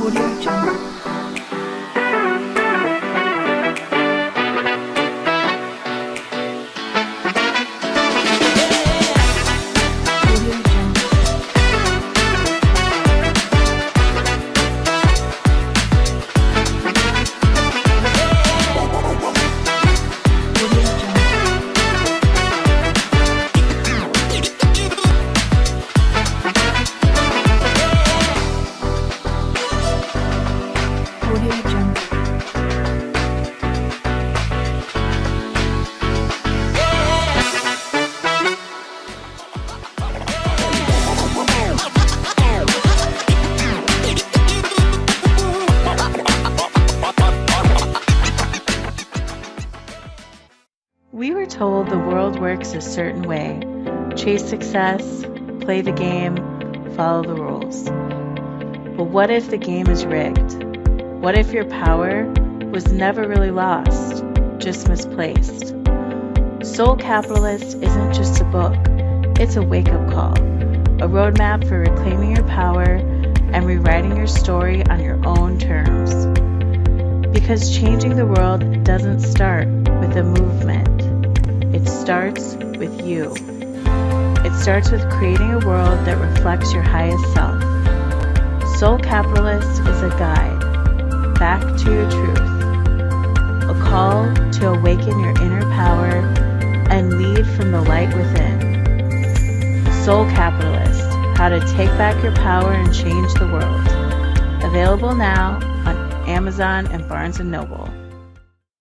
Audio Jungle. We were told the world works a certain way. Chase success, play the game, follow the rules. But what if the game is rigged? What if your power was never really lost, just misplaced? Soul Capitalist isn't just a book, it's a wake-up call, a roadmap for reclaiming your power and rewriting your story on your own terms. Because changing the world doesn't start with a movement. It starts with you. It starts with creating a world that reflects your highest self. Soul Capitalist is a guide back to your truth, a call to awaken your inner power and lead from the light within. Soul Capitalist, how to take back your power and change the world. Available now on Amazon and Barnes & Noble.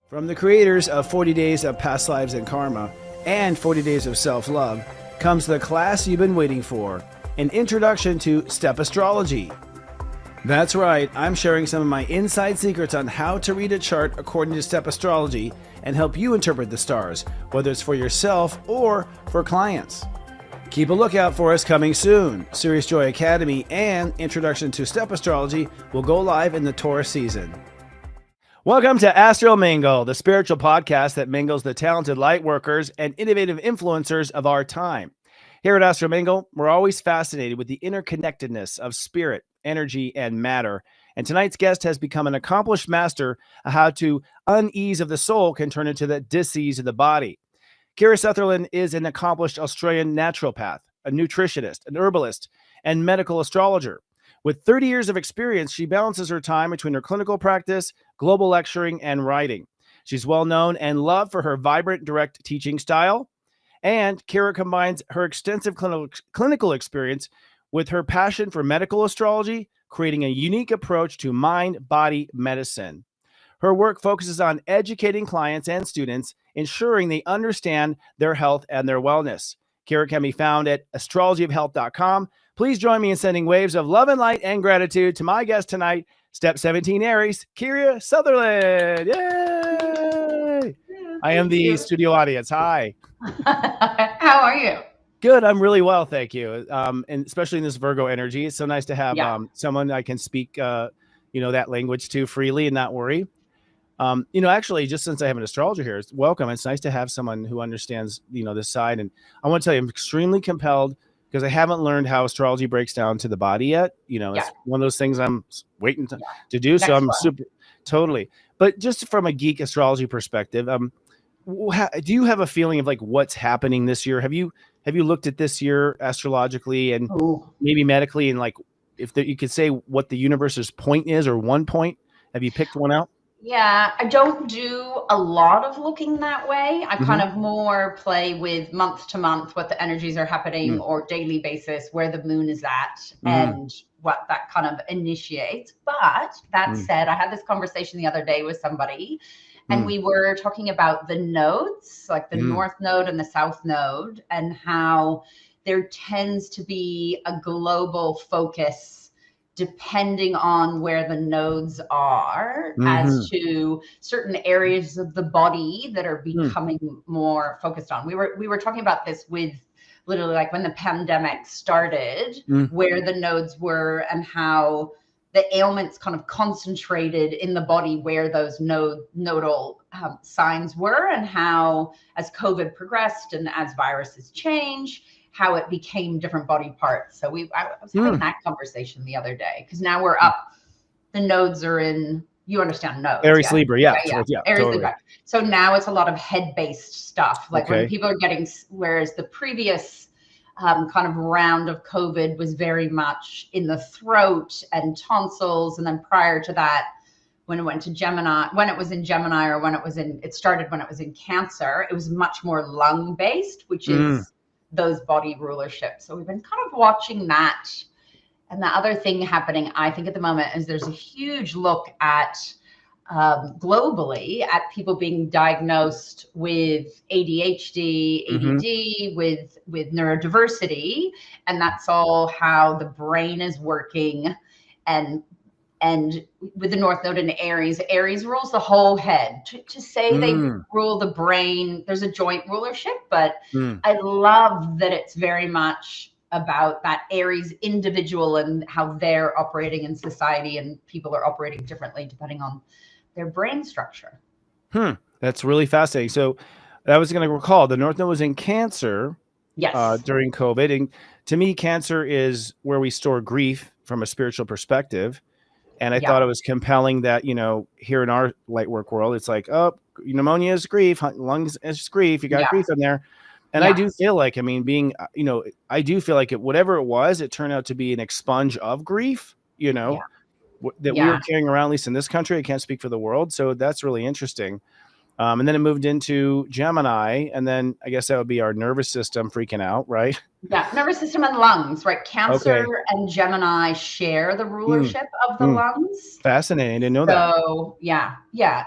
From the creators of 40 Days of Past Lives and Karma and 40 Days of Self-Love comes the class you've been waiting for, an introduction to Step Astrology. That's right, I'm sharing some of my inside secrets on how to read a chart according to Step Astrology and help you interpret the stars, whether it's for yourself or for clients. Keep a lookout for us coming soon. Serious Joy Academy and Introduction to Step Astrology will go live in the Taurus season. Welcome to Astro Mingle, the spiritual podcast that mingles the talented light workers and innovative influencers of our time. Here at Astro Mingle, we're always fascinated with the interconnectedness of spirit, energy, and matter. And tonight's guest has become an accomplished master of how to unease of the soul can turn into the dis-ease of the body. Kira Sutherland is an accomplished Australian naturopath, a nutritionist, an herbalist, and medical astrologer. With 30 years of experience, she balances her time between her clinical practice, global lecturing, and writing. She's well known and loved for her vibrant, direct teaching style. And Kira combines her extensive clinical experience with her passion for medical astrology, creating a unique approach to mind-body medicine. Her work focuses on educating clients and students, ensuring they understand their health and their wellness. Kira can be found at astrologyofhealth.com. Please join me in sending waves of love and light and gratitude to my guest tonight, Step 17 Aries, Kira Sutherland. Yay! I am the studio audience. Hi. How are you? Good. I'm really well, thank you. And especially in this Virgo energy, it's so nice to have someone I can speak, that language to freely and not worry. Actually, just since I have an astrologer here, welcome. It's nice to have someone who understands, this side. And I want to tell you, I'm extremely compelled because I haven't learned how astrology breaks down to the body yet. It's one of those things I'm waiting to do. So I'm totally. But just from a geek astrology perspective, do you have a feeling of like what's happening this year? Have you looked at this year astrologically and maybe medically, and like if you could say what the universe's point is or one point? Have you picked one out? Yeah, I don't do a lot of looking that way. I kind of more play with month to month, what the energies are happening or daily basis, where the moon is at and what that kind of initiates. But that said, I had this conversation the other day with somebody and we were talking about the nodes, like the North Node and the South Node, and how there tends to be a global focus depending on where the nodes are as to certain areas of the body that are becoming more focused on. We were talking about this with literally like when the pandemic started, where the nodes were and how the ailments kind of concentrated in the body where those nodal signs were, and how as COVID progressed and as viruses change, how it became different body parts. So I was having that conversation the other day, because now we're up the nodes are in, you understand nodes. Aries, Libra, yeah. Aries, Totally. Libra. So now it's a lot of head-based stuff. Like when people are getting, whereas the previous kind of round of COVID was very much in the throat and tonsils. And then prior to that, when it went to Gemini, when it was in Gemini, or when it was in, it started when it was in Cancer, it was much more lung-based, which is those body rulership. So we've been kind of watching that. And the other thing happening, I think, at the moment is there's a huge look at globally at people being diagnosed with ADHD, ADD, with neurodiversity, and that's all how the brain is working. And with the North Node in Aries, Aries rules the whole head. To say they rule the brain, there's a joint rulership, but I love that it's very much about that Aries individual and how they're operating in society, and people are operating differently depending on their brain structure. That's really fascinating. So I was going to recall the North Node was in Cancer during COVID. And to me, Cancer is where we store grief from a spiritual perspective. And I thought it was compelling that, you know, here in our light work world, it's like, oh, pneumonia is grief, lungs is grief. You got grief in there. And I do feel like, I mean, being, you know, I do feel like whatever it was, it turned out to be an expunge of grief, you know, that we were carrying around, at least in this country. I can't speak for the world. So that's really interesting. And then it moved into Gemini. And then I guess that would be our nervous system freaking out, right? Yeah, nervous system and lungs, right? Cancer and Gemini share the rulership of the lungs. Fascinating. I didn't know that. So, yeah.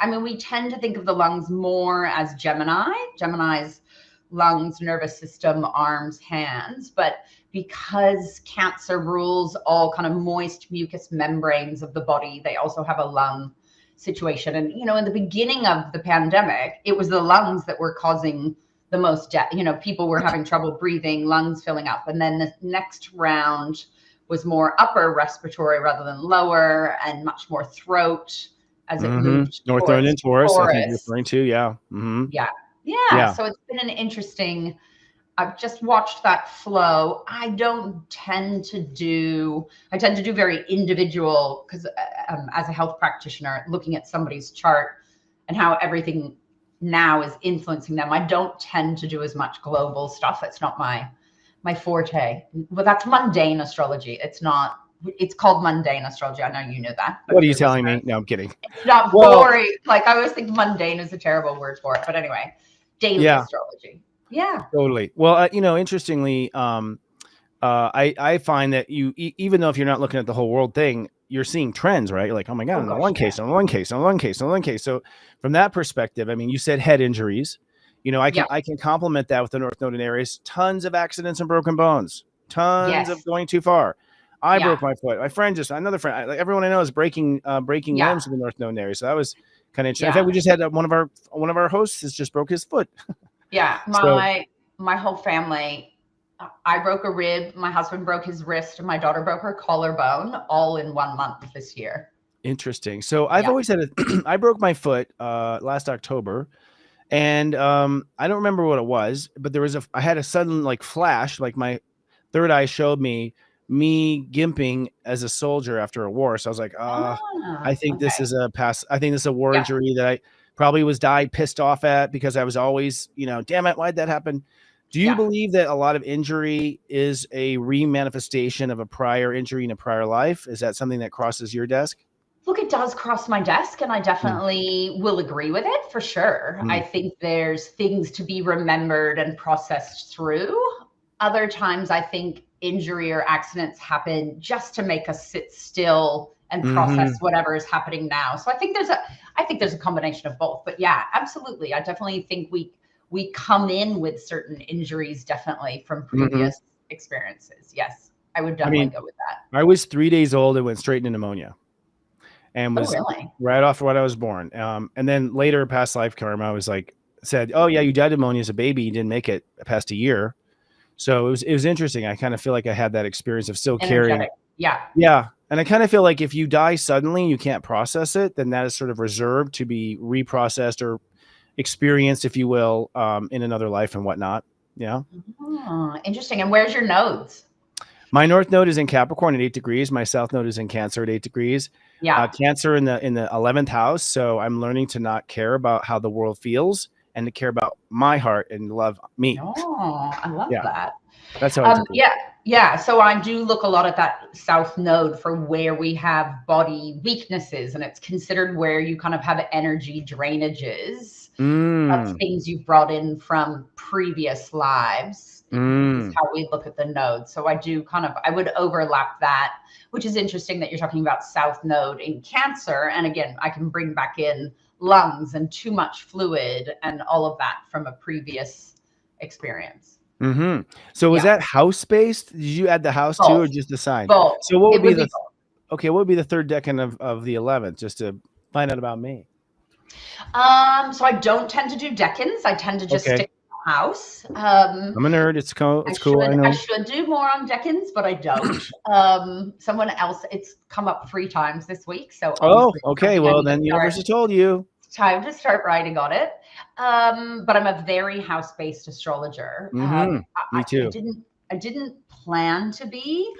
I mean, we tend to think of the lungs more as Gemini. Gemini's lungs, nervous system, arms, hands. But because Cancer rules all kind of moist mucous membranes of the body, they also have a lung situation. And, you know, in the beginning of the pandemic, it was the lungs that were causing the most death. You know, people were having trouble breathing, lungs filling up. And then the next round was more upper respiratory rather than lower, and much more throat as it moved North Node in Taurus, I think you're referring to, Yeah. So it's been an interesting, I've just watched that flow. I tend to do very individual, because as a health practitioner, looking at somebody's chart and how everything now is influencing them, I don't tend to do as much global stuff. It's not my forte. Well, that's mundane astrology. It's called mundane astrology. I know you know that. What are you telling me? No, I'm kidding. It's not boring. Like, I always think mundane is a terrible word for it. But anyway, daily astrology. Yeah. Totally. Well, you know, interestingly, I find that even though if you're not looking at the whole world thing, you're seeing trends, right? You're like, oh my God, one case. So from that perspective, I mean, you said head injuries. You know, I can complement that with the North Node in Aries. Tons of accidents and broken bones. Tons of going too far. I broke my foot. My friend another friend, like everyone I know is breaking limbs in the North Node in Aries. So that was kind of interesting. In fact, we just had one of our hosts has just broke his foot. My whole family. I broke a rib, my husband broke his wrist, and my daughter broke her collarbone, all in 1 month this year. Interesting. So I've always had I broke my foot last October, and I don't remember what it was, but I had a sudden like flash, like my third eye showed me gimping as a soldier after a war. So I was like, I think this is a war injury that I probably was pissed off at, because I was always, you know, damn it, why'd that happen? Do you believe that a lot of injury is a remanifestation of a prior injury in a prior life? Is that something that crosses your desk? Look, it does cross my desk, and I definitely will agree with it for sure. I think there's things to be remembered and processed through. Other times, I think injury or accidents happen just to make us sit still and process whatever is happening now. So I think there's a combination of both. But yeah, absolutely. I definitely think we come in with certain injuries, definitely from previous experiences. Yes, I would definitely go with that. I was 3 days old and went straight into pneumonia, and was right off what I was born. And then later, past life karma said, oh yeah, you died of pneumonia as a baby. You didn't make it past a year. So it was interesting. I kind of feel like I had that experience of still carrying. Yeah. And I kind of feel like if you die suddenly and you can't process it, then that is sort of reserved to be reprocessed or experienced, if you will, in another life and whatnot. Yeah. Interesting. And where's your nodes? My north node is in Capricorn at 8 degrees. My south node is in Cancer at 8 degrees. Yeah. Cancer in the 11th house. So I'm learning to not care about how the world feels and to care about my heart and love me. Oh, I love that. That's how I took it. Yeah. So I do look a lot at that south node for where we have body weaknesses, and it's considered where you kind of have energy drainages. That's things you've brought in from previous lives. Is how we look at the node. So I would overlap that, which is interesting that you're talking about south node in Cancer. And again, I can bring back in lungs and too much fluid and all of that from a previous experience. So was that house based? Did you add the house too, or just the sign? Both. So what would be what would be the third decan of the 11th, just to find out about me? So I don't tend to do decans. I tend to just stick to the house. I'm a nerd. It's cool. I know. I should do more on decans, but I don't. Someone else, it's come up 3 times this week. So okay. Well, then the universe has told you. It's time to start writing on it. But I'm a very house-based astrologer. Me too. I didn't plan to be,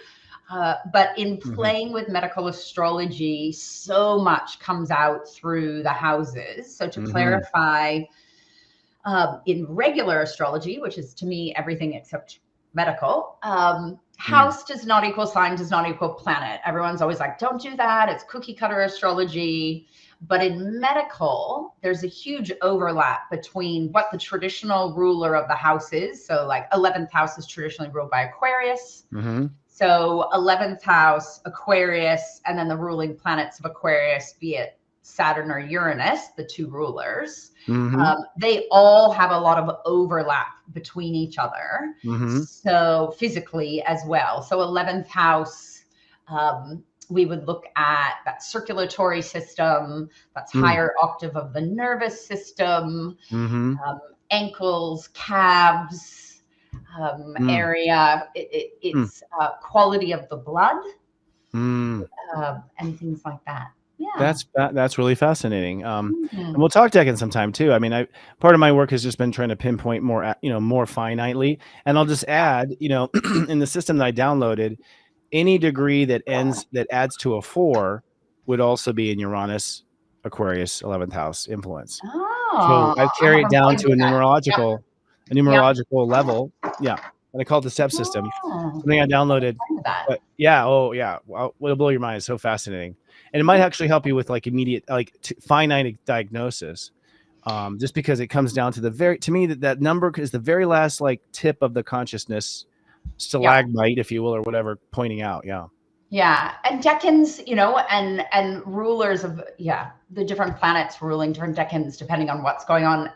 but in playing with medical astrology, so much comes out through the houses. So to clarify, in regular astrology, which is to me everything except medical, house does not equal sign, does not equal planet. Everyone's always like, don't do that. It's cookie cutter astrology. But in medical, there's a huge overlap between what the traditional ruler of the house is. So like 11th house is traditionally ruled by Aquarius. So 11th house, Aquarius, and then the ruling planets of Aquarius, be it Saturn or Uranus, the 2 rulers, they all have a lot of overlap between each other. So physically as well. So 11th house, we would look at that circulatory system, that's higher octave of the nervous system, ankles, calves, area. It's quality of the blood, and things like that. Yeah, that's really fascinating. And we'll talk decans sometime too. I mean, part of my work has just been trying to pinpoint more, more finitely. And I'll just add, in the system that I downloaded, any degree that adds to a 4 would also be in Uranus, Aquarius, 11th house influence. So I carry it down to a numerological level. Yeah. And I call it the SEP system. Something I downloaded. But well, it'll blow your mind. It's so fascinating. And it might actually help you with like immediate, finite diagnosis. Just because it comes down to to me, that number is the very last tip of the consciousness stalagmite, if you will, or whatever, pointing out. And decans, and rulers of the different planets ruling different decans depending on what's going on.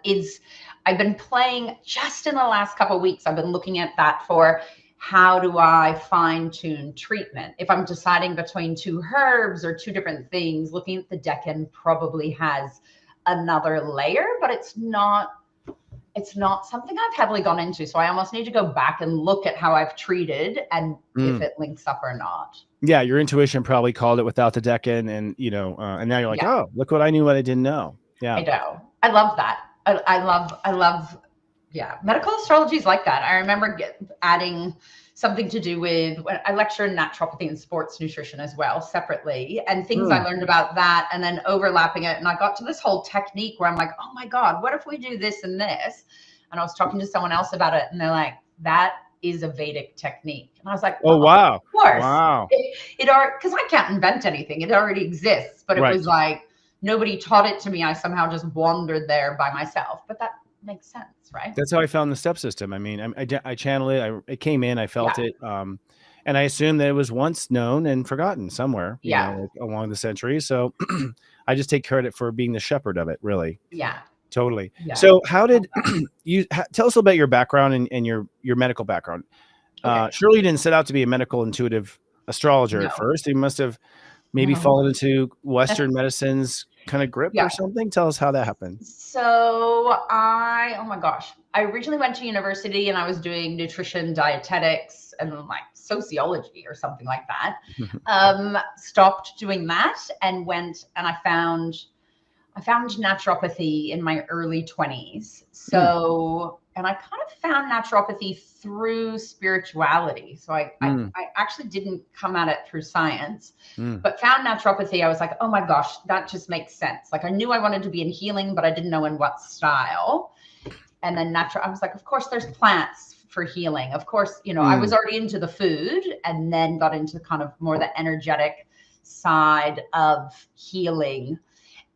I've been playing just in the last couple of weeks. I've been looking at that for how do I fine-tune treatment. If I'm deciding between 2 herbs or 2 different things, looking at the decan probably has another layer, but it's not something I've heavily gone into. So I almost need to go back and look at how I've treated and if it links up or not. Yeah, your intuition probably called it without the decan, and and now you're like, oh, look what I knew, what I didn't know. Yeah, I know. I love that. I love. Yeah, medical astrology is like that. I remember adding something to do with when I lecture in naturopathy and sports nutrition as well, separately, and things I learned about that, and then overlapping it. And I got to this whole technique where I'm like, oh my God, what if we do this and this? And I was talking to someone else about it, and they're like, that is a Vedic technique. And I was like, oh wow, of course, wow. Because I can't invent anything; it already exists. But it was like nobody taught it to me. I somehow just wandered there by myself. But that makes sense, right? That's how I found the STEP system. I mean, I channeled it. It came in. I felt it, and I assumed that it was once known and forgotten somewhere, along the centuries. So I just take credit for being the shepherd of it. Really. Yeah. Totally. Yeah. So how did you tell us about your background and your medical background? Surely you didn't set out to be a medical intuitive astrologer at first. You must have maybe fallen into Western medicine's kind of grip or something. Tell us how that happened. So oh my gosh, I originally went to university and I was doing nutrition, dietetics, and sociology or something like that. Stopped doing that and went and I found naturopathy in my early 20s. So and I kind of found naturopathy through spirituality. So I actually didn't come at it through science, but found naturopathy. I was like, oh my gosh, that just makes sense. Like I knew I wanted to be in healing, but I didn't know in what style. And then I was like, of course there's plants for healing. Of course, you know, I was already into the food and then got into kind of more the energetic side of healing.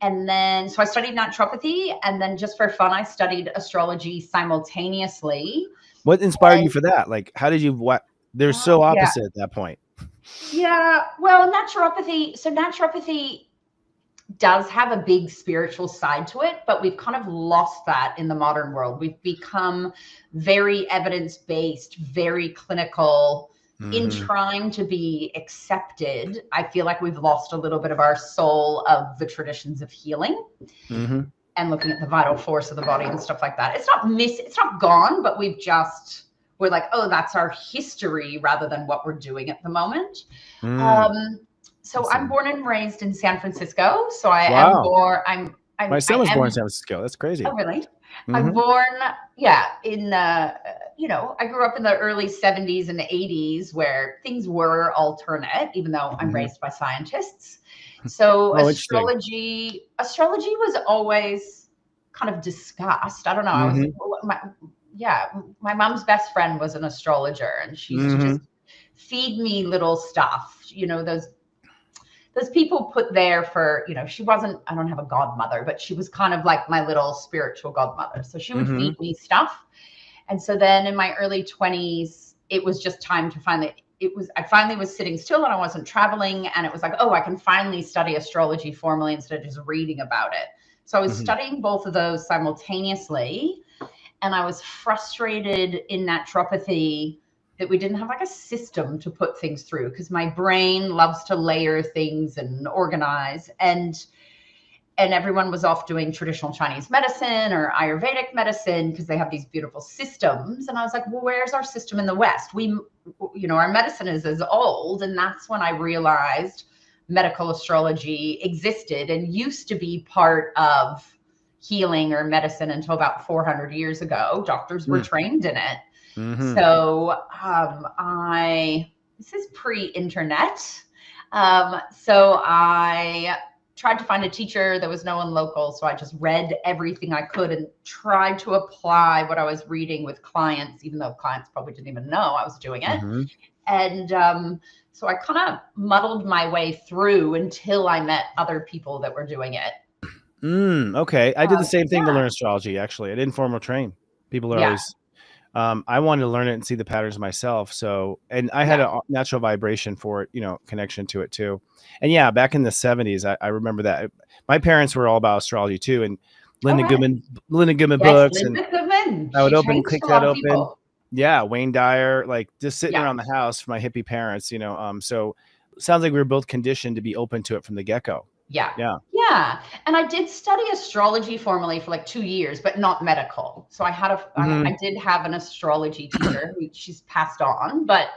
And then, so I studied naturopathy, and then just for fun, I studied astrology simultaneously. What inspired you for that? Like, how did you, what, they're so opposite at that point. Yeah. Well, naturopathy does have a big spiritual side to it, but we've kind of lost that in the modern world. We've become very evidence-based, very clinical. In trying to be accepted. I feel like we've lost a little bit of our soul of the traditions of healing and looking at the vital force of the body and stuff like that. It's not gone, but we're like, oh, that's our history rather than what we're doing at the moment. So I'm born and raised in San Francisco. So I am born, my son was born in San Francisco. That's crazy. Oh, really? I'm born, in, I grew up in the early 70s and the 80s where things were alternate, even though I'm raised by scientists. So astrology was always kind of discussed. I don't know. My mom's best friend was an astrologer, and she used to just feed me little stuff, those people put there for, I don't have a godmother, but she was kind of like my little spiritual godmother. So she would feed me stuff. And so then in my early 20s, it was just time to I finally was sitting still and I wasn't traveling. And it was like, oh, I can finally study astrology formally instead of just reading about it. So I was studying both of those simultaneously. And I was frustrated in naturopathy that we didn't have like a system to put things through, because my brain loves to layer things and organize, and everyone was off doing traditional Chinese medicine or Ayurvedic medicine because they have these beautiful systems. And I was like, well, where's our system in the West? Our medicine is as old. And that's when I realized medical astrology existed and used to be part of healing or medicine until about 400 years ago. Doctors were trained in it. So this is pre-internet. So I tried to find a teacher. There was no one local. So I just read everything I could and tried to apply what I was reading with clients, even though clients probably didn't even know I was doing it. And so I kind of muddled my way through until I met other people that were doing it. Okay. I did the same thing to learn astrology, actually. I didn't formal train. People are always... I wanted to learn it and see the patterns myself. So, and I had a natural vibration for it, connection to it too. And back in the 70s, I remember that my parents were all about astrology too. And Linda Goodman books. Linda Goodman. I would click that open. People. Yeah. Wayne Dyer, like just sitting around the house for my hippie parents, so it sounds like we were both conditioned to be open to it from the get-go. Yeah. And I did study astrology formally for like 2 years, but not medical. So I did have an astrology teacher who she's passed on, but,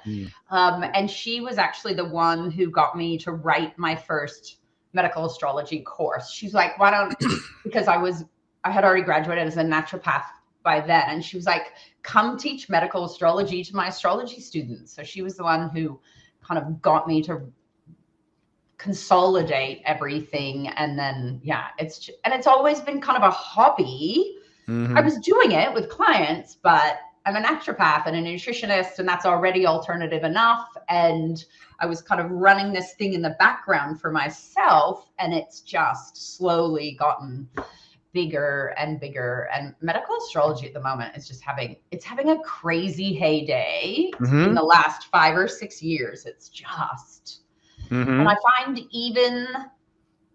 and she was actually the one who got me to write my first medical astrology course. She's like, why don't, because I had already graduated as a naturopath by then. And she was like, come teach medical astrology to my astrology students. So she was the one who kind of got me to consolidate everything. And then it's always been kind of a hobby. I was doing it with clients, but I'm a naturopath and a nutritionist, and that's already alternative enough. And I was kind of running this thing in the background for myself, and it's just slowly gotten bigger and bigger. And medical astrology at the moment is just having a crazy heyday in the last 5 or 6 years. It's just and I find even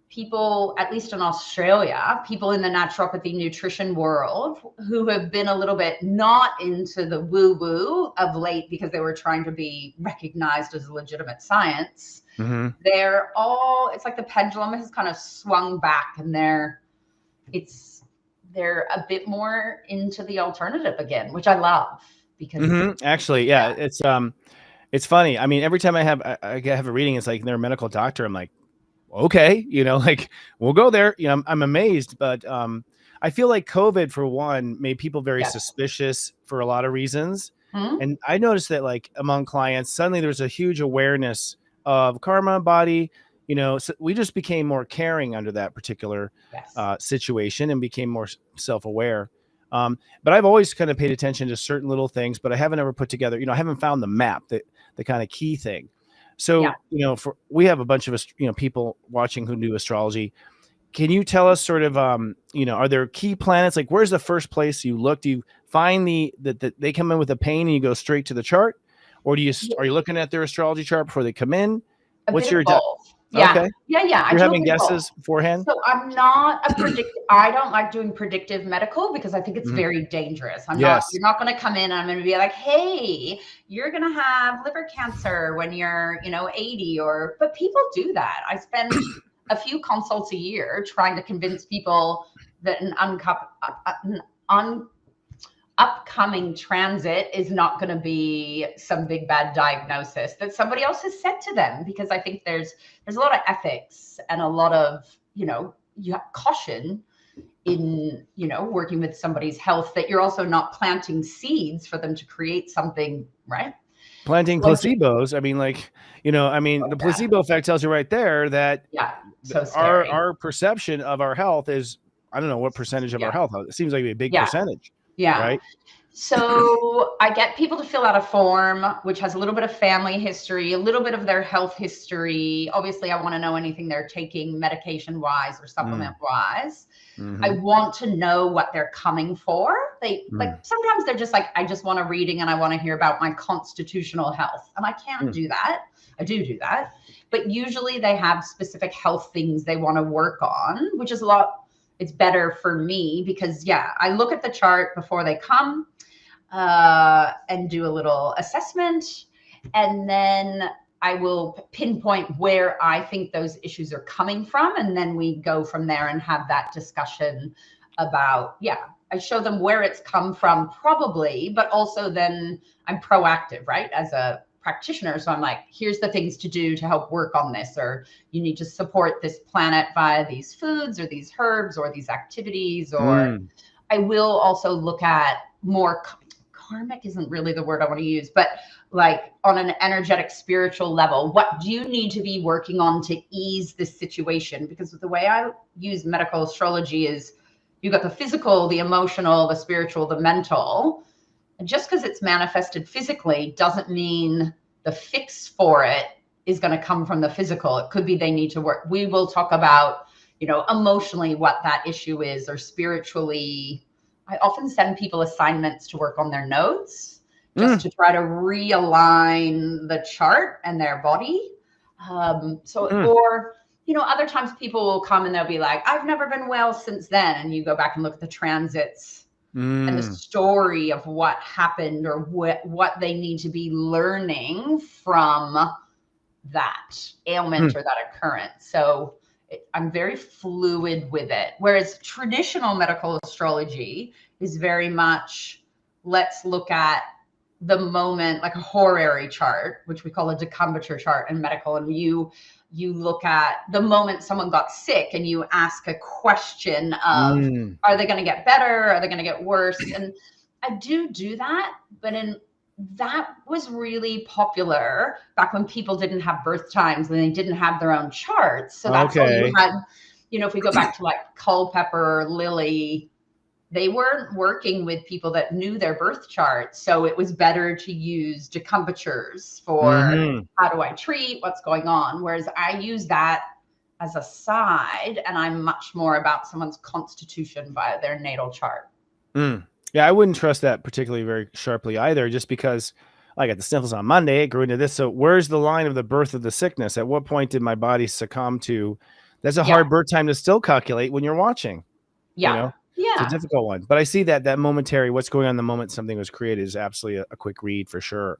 people, at least in Australia, people in the naturopathy nutrition world who have been a little bit not into the woo-woo of late because they were trying to be recognized as legitimate science. They're all, it's like the pendulum has kind of swung back, and they're a bit more into the alternative again, which I love because actually, it's funny. I mean, every time I have a reading, it's like they're a medical doctor. I'm like, okay, like we'll go there. I'm amazed, but I feel like COVID, for one, made people very Yes. suspicious for a lot of reasons. Hmm? And I noticed that, like, among clients, suddenly there's a huge awareness of karma, body. So we just became more caring under that particular Yes. situation and became more self-aware. But I've always kind of paid attention to certain little things, but I haven't ever put together, I haven't found the map, the kind of key thing. So, Yeah. we have a bunch of, people watching who do astrology. Can you tell us sort of, are there key planets? Like, where's the first place you look? Do you find that they come in with a pain and you go straight to the chart? Or are you looking at their astrology chart before they come in? A What's bit your of both. Yeah. Okay. Yeah. I You're do a having bit of both. guesses beforehand? So I'm not I don't like doing predictive medical because I think it's very dangerous. You're not going to come in and I'm going to be like, hey, you're going to have liver cancer when you're, 80 but people do that. I spend a few consults a year trying to convince people that an upcoming transit is not going to be some big bad diagnosis that somebody else has said to them, because I think there's a lot of ethics and a lot of, you have caution in, working with somebody's health, that you're also not planting seeds for them to create something, right? Planting placebos. I mean, the placebo effect tells you right there that so scary. our perception of our health is, I don't know what percentage of our health. It seems like a big percentage. Yeah. Right. So I get people to fill out a form, which has a little bit of family history, a little bit of their health history. Obviously, I want to know anything they're taking medication wise or supplement wise. I want to know what they're coming for. Sometimes they're just like, I just want a reading and I want to hear about my constitutional health. And I can't do that. I do that. But usually they have specific health things they want to work on, which is it's better for me because I look at the chart before they come and do a little assessment. And then I will pinpoint where I think those issues are coming from. And then we go from there and have that discussion about, I show them where it's come from probably, but also then I'm proactive, right? As a practitioner. So I'm like, here's the things to do to help work on this, or you need to support this planet via these foods or these herbs or these activities, or I will also look at more karmic isn't really the word I want to use, but like on an energetic spiritual level, what do you need to be working on to ease this situation? Because the way I use medical astrology is you got the physical, the emotional, the spiritual, the mental. And just because it's manifested physically doesn't mean the fix for it is going to come from the physical. It could be they need to work. We will talk about, emotionally what that issue is, or spiritually. I often send people assignments to work on their nodes just to try to realign the chart and their body. Or, other times people will come and they'll be like, I've never been well since then. And you go back and look at the transits and the story of what happened, or what they need to be learning from that ailment or that occurrence. So I'm very fluid with it. Whereas traditional medical astrology is very much, let's look at the moment, like a horary chart, which we call a decumbiture chart in medical. And you look at the moment someone got sick and you ask a question of, are they going to get better? Are they going to get worse? And I do that, but that was really popular back when people didn't have birth times and they didn't have their own charts. So that's all you had. If we go back to like Culpeper or Lily, they weren't working with people that knew their birth chart. So it was better to use decumbitures for how do I treat, what's going on. Whereas I use that as a side, and I'm much more about someone's constitution via their natal chart. Yeah, I wouldn't trust that particularly very sharply either, just because I got the sniffles on Monday, it grew into this. So where's the line of the birth of the sickness? At what point did my body succumb to? That's a hard birth time to still calculate when you're watching. Yeah. It's a difficult one. But I see that momentary, what's going on the moment something was created, is absolutely a quick read for sure.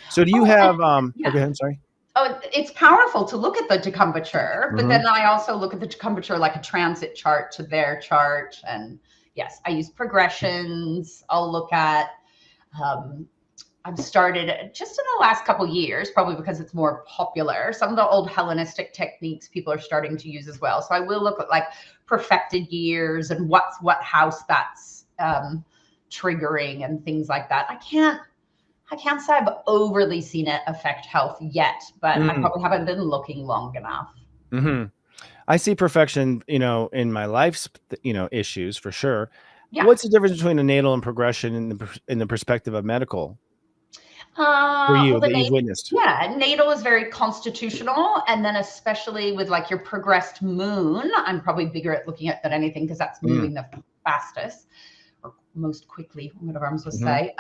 So do you have okay, I'm sorry. Oh, it's powerful to look at the decumbiture, but then I also look at the decumbiture like a transit chart to their chart. And yes, I use progressions. I'll look at I've started just in the last couple years, probably because it's more popular. Some of the old Hellenistic techniques people are starting to use as well. So I will look at like perfected years and what house that's triggering and things like that. I can't say I've overly seen it affect health yet, but I probably haven't been looking long enough. Mm-hmm. I see perfection, in my life's, issues for sure. Yeah. What's the difference between a natal and progression in the perspective of medical for you that you've witnessed? Yeah, natal is very constitutional, and then especially with like your progressed moon, I'm probably bigger at looking at that anything because that's moving the fastest or most quickly, whatever I'm supposed to say.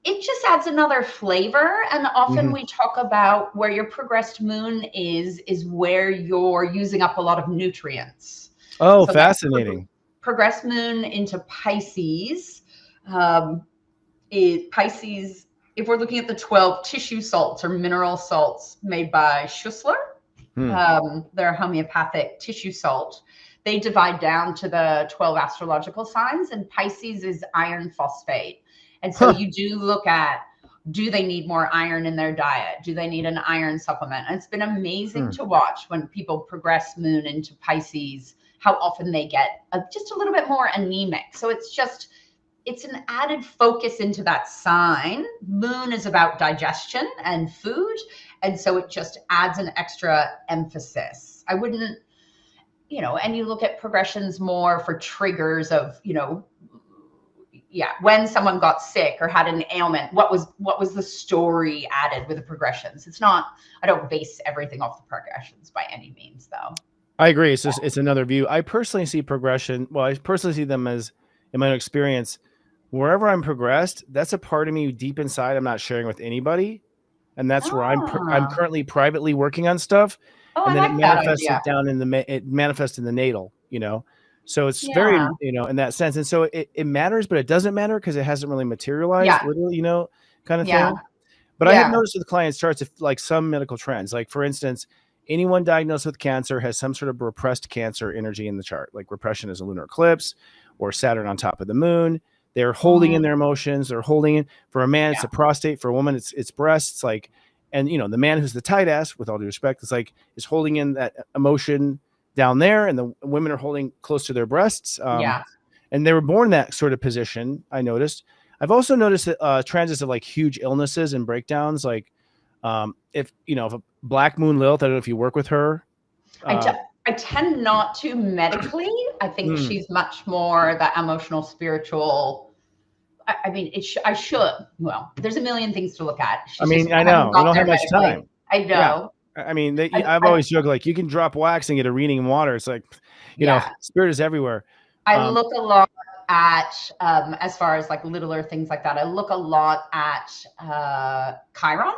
It just adds another flavor, and often we talk about where your progressed moon is where you're using up a lot of nutrients. Oh, so fascinating. Progressed moon into Pisces. Pisces, if we're looking at the 12 tissue salts or mineral salts made by Schussler, they're homeopathic tissue salt. They divide down to the 12 astrological signs, and Pisces is iron phosphate. And so you do look at, do they need more iron in their diet? Do they need an iron supplement? And it's been amazing to watch when people progress moon into Pisces, how often they get just a little bit more anemic. So it's an added focus into that sign. Moon is about digestion and food. And so it just adds an extra emphasis. I wouldn't, and you look at progressions more for triggers of, when someone got sick or had an ailment, what was the story added with the progressions? It's not, I don't base everything off the progressions by any means though. I agree. It's just, it's another view. I personally see progression. Well, I personally see them as, in my experience, wherever I'm progressed, that's a part of me deep inside I'm not sharing with anybody. And that's where I'm currently privately working on stuff. And then it manifests it down it manifests in the natal, So it's very, in that sense. And so it matters, but it doesn't matter because it hasn't really materialized, literally, kind of thing. But I have noticed with clients charts, like some medical trends, like for instance, anyone diagnosed with cancer has some sort of repressed cancer energy in the chart. Like repression is a lunar eclipse or Saturn on top of the moon. They're holding in their emotions. They're holding in. For a man, it's a prostate. For a woman, it's breasts. Like, and the man who's the tight ass, with all due respect, is holding in that emotion down there, and the women are holding close to their breasts. And they were born in that sort of position. I noticed. I've also noticed that transits of like huge illnesses and breakdowns. Like, if a Black Moon Lilith, I don't know if you work with her. I tend not to medically. I think she's much more that emotional, spiritual. I mean, I should. Well, there's a million things to look at. I know. We don't have much time. I know. Yeah. I mean, I've always joked, like, you can drop wax and get a reading in water. It's like, spirit is everywhere. I look a lot at, as far as like littler things like that, I look a lot at Chiron.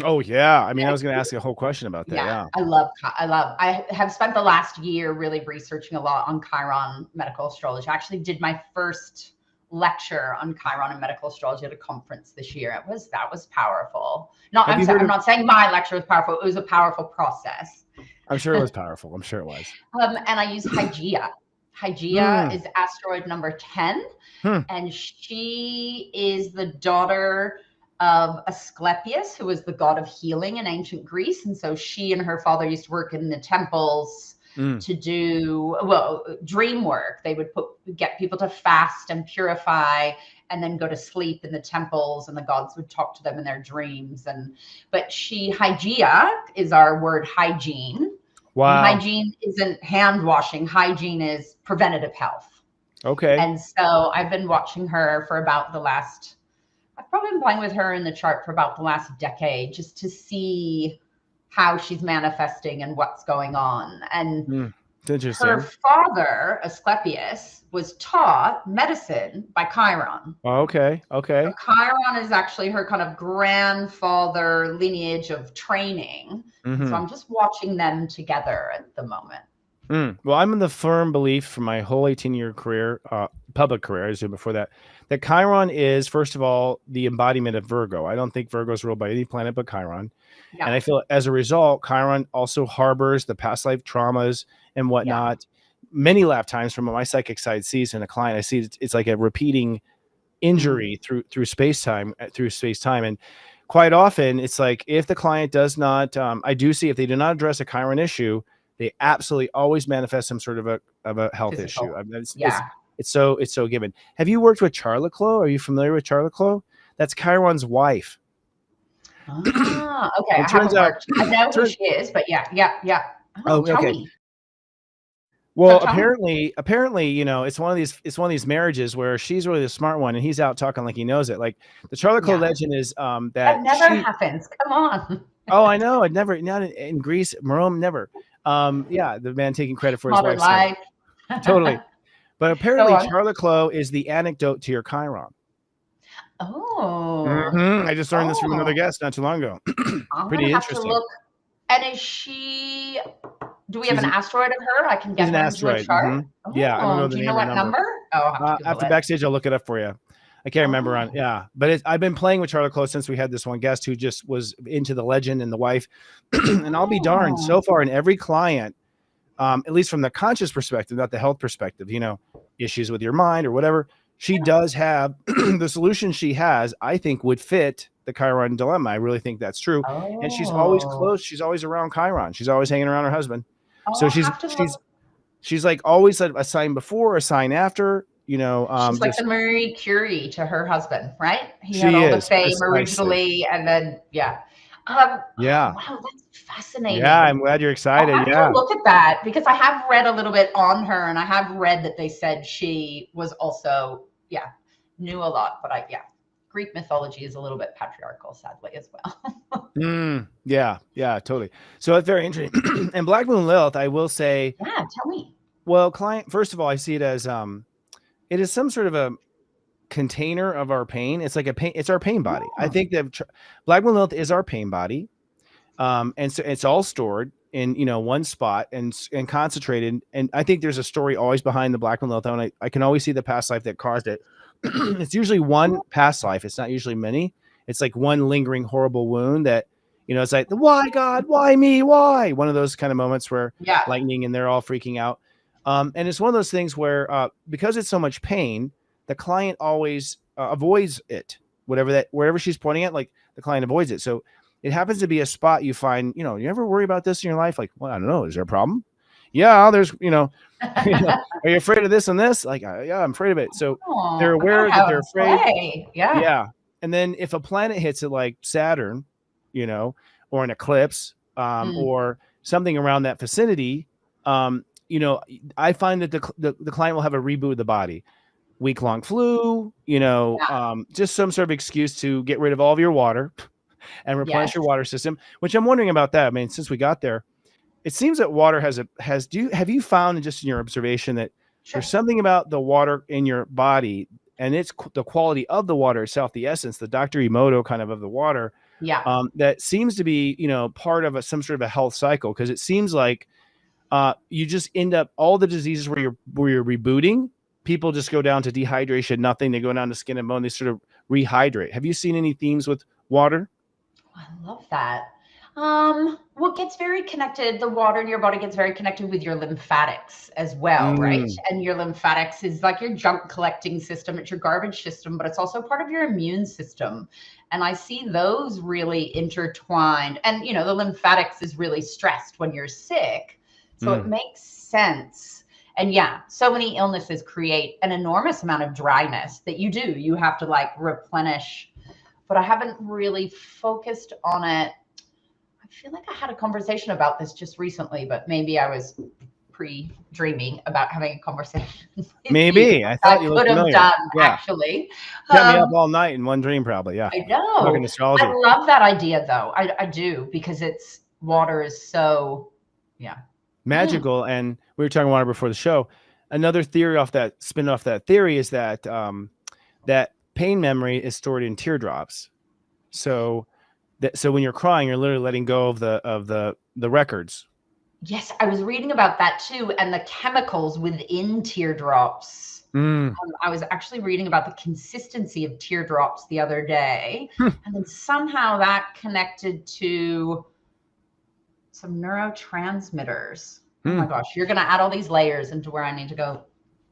Oh yeah. I mean, I was going to ask you a whole question about that. Yeah. I have spent the last year really researching a lot on Chiron medical astrology. I actually did my first lecture on Chiron and medical astrology at a conference this year. That was powerful. I'm not saying my lecture was powerful. It was a powerful process. I'm sure it was powerful. I'm sure it was. And I use Hygeia. Hygeia is asteroid number 10. And she is the daughter of Asclepius, who was the god of healing in ancient Greece. And so she and her father used to work in the temples to do, dream work. They would get people to fast and purify and then go to sleep in the temples, and the gods would talk to them in their dreams. But Hygeia is our word hygiene. Wow. And hygiene isn't hand washing. Hygiene is preventative health. Okay. And so I've been watching her for about I've probably been playing with her in the chart for about the last decade, just to see how she's manifesting and what's going on. And it's interesting. Her father, Asclepius, was taught medicine by Chiron. Oh, okay. So Chiron is actually her kind of grandfather lineage of training. So I'm just watching them together at the moment. Well, I'm in the firm belief from my whole 18-year career, public career, I was doing before that Chiron is, first of all, the embodiment of Virgo. I don't think Virgo is ruled by any planet but Chiron. Yeah. And I feel as a result, Chiron also harbors the past life traumas and whatnot. Many lifetimes from what my psychic side sees in a client, I see it's like a repeating injury through space time, and quite often it's like if the client does not, I do see if they do not address a Chiron issue, they absolutely always manifest some sort of a health Physical. issue. I mean, Yeah. it's so given. Have you worked with Charlotte? Are you familiar with Charlotte? That's Chiron's wife. Ah, okay. It I turns haven't out, worked. I know who she is, but yeah. Oh, tell okay. me. Well, So tell me. apparently, you know, it's one of these marriages where she's really the smart one and he's out talking like he knows it. Like the Charlotte Yeah. legend is that That never happens. Come on. Oh, I know. I'd never, not in Greece, Rome, never. Yeah, the man taking credit for his Modern wife's side. life. Totally. But Go apparently, on. Charlotte is the anecdote to your Chiron. Oh. I just learned this from another guest not too long ago. I'm Pretty gonna have to interesting. look. And is she? Do we have She's an asteroid of her? I can get an her into a asteroid. chart. Yeah, I don't know Do the you name know or what number. number? Oh, I'll have to After Google it. backstage, I'll look it up for you. I can't remember on. Oh. Yeah, but I've been playing with Charlotte since we had this one guest who just was into the legend and the wife. And I'll be darned, so far in every client, at least from the conscious perspective, not the health perspective, you know, issues with your mind or whatever, she does have the solution she has, I think, would fit the Chiron dilemma. I really think that's true. And she's always close. She's always around Chiron. She's always hanging around her husband. So she's like always a sign before, a sign after, you know. She's like the Marie Curie to her husband, right? He She had all the is, fame precisely. originally, and then Yeah. Wow, that's fascinating. Yeah, I'm glad you're excited. I'll have to look at that because I have read a little bit on her, and I have read that they said she was also, knew a lot. But Greek mythology is a little bit patriarchal, sadly, as well. Yeah, totally. So it's very interesting. And Black Moon Lilith, I will say. Yeah, tell me. Well, client, first of all, I see it as it is some sort of a container of our pain. It's like it's our pain body. I think that Black Moon Lilith is our pain body. And so it's all stored in, you know, one spot and concentrated. And I think there's a story always behind the Black Moon Lilith. And I can always see the past life that caused it. It's usually one past life. It's not usually many. It's like one lingering horrible wound that, you know, it's like, why God, why me? Why? One of those kind of moments where lightning and they're all freaking out. And it's one of those things where, because it's so much pain, the client always avoids it, wherever she's pointing at, like the client avoids it. So it happens to be a spot you find, you know, you ever worry about this in your life? Like, well, I don't know. Is there a problem? Yeah, there's, you know, are you afraid of this and this? Like, yeah, I'm afraid of it. So they're aware that they're afraid. Yeah. And then if a planet hits it like Saturn, you know, or an eclipse, or something around that vicinity, you know, I find that the client will have a reboot of the body, week-long flu, you know, just some sort of excuse to get rid of all of your water and replenish your water system, which I'm wondering about that. I mean, since we got there, it seems that water have you found just in your observation that there's something about the water in your body and it's the quality of the water itself, the essence, the Dr. Emoto kind of the water, that seems to be, you know, part of some sort of a health cycle. Cause it seems like, you just end up all the diseases where you're rebooting, people just go down to dehydration, nothing. They go down to skin and bone. They sort of rehydrate. Have you seen any themes with water? I love that. Well, it gets very connected. The water in your body gets very connected with your lymphatics as well, right? And your lymphatics is like your junk collecting system. It's your garbage system, but it's also part of your immune system. And I see those really intertwined. And, you know, the lymphatics is really stressed when you're sick. So it makes sense. And so many illnesses create an enormous amount of dryness that you have to like replenish, but I haven't really focused on it. I feel like I had a conversation about this just recently, but maybe I was pre-dreaming about having a conversation. Maybe. I thought you could have done, actually. Kept me up all night in one dream, probably. Yeah. I know. Talking astrology. I love that idea, though. I do, because water is so, magical. And we were talking water before the show. Another theory spin off that theory is that that pain memory is stored in teardrops. So when you're crying, you're literally letting go of the records. Yes, I was reading about that too, and the chemicals within teardrops. I was actually reading about the consistency of teardrops the other day, and then somehow that connected to some neurotransmitters. Oh my gosh, you're going to add all these layers into where I need to go.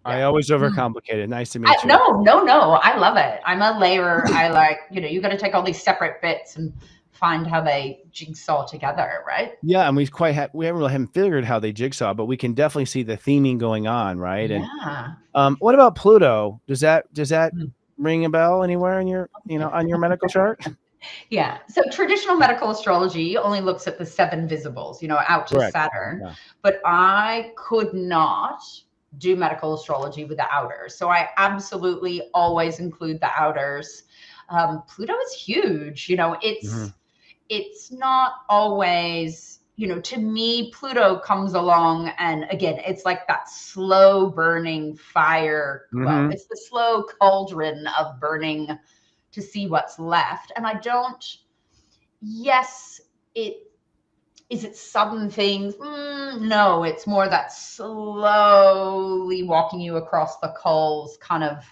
I always overcomplicate it. Nice to meet you. No. I love it. I'm a layer. I like, you got to take all these separate bits and find how they jigsaw together, right? Yeah, and we haven't figured how they jigsaw, but we can definitely see the theming going on, right? Yeah. And what about Pluto? Does that ring a bell anywhere in your on your medical chart? Yeah. So traditional medical astrology only looks at the 7 visibles, out to Correct. Saturn. Yeah. But I could not do medical astrology with the outers. So I absolutely always include the outers. Pluto is huge. It's not always, to me, Pluto comes along and again, it's like that slow burning fire. Well, it's the slow cauldron of burning to see what's left. And is it sudden things? No, it's more that slowly walking you across the coals, kind of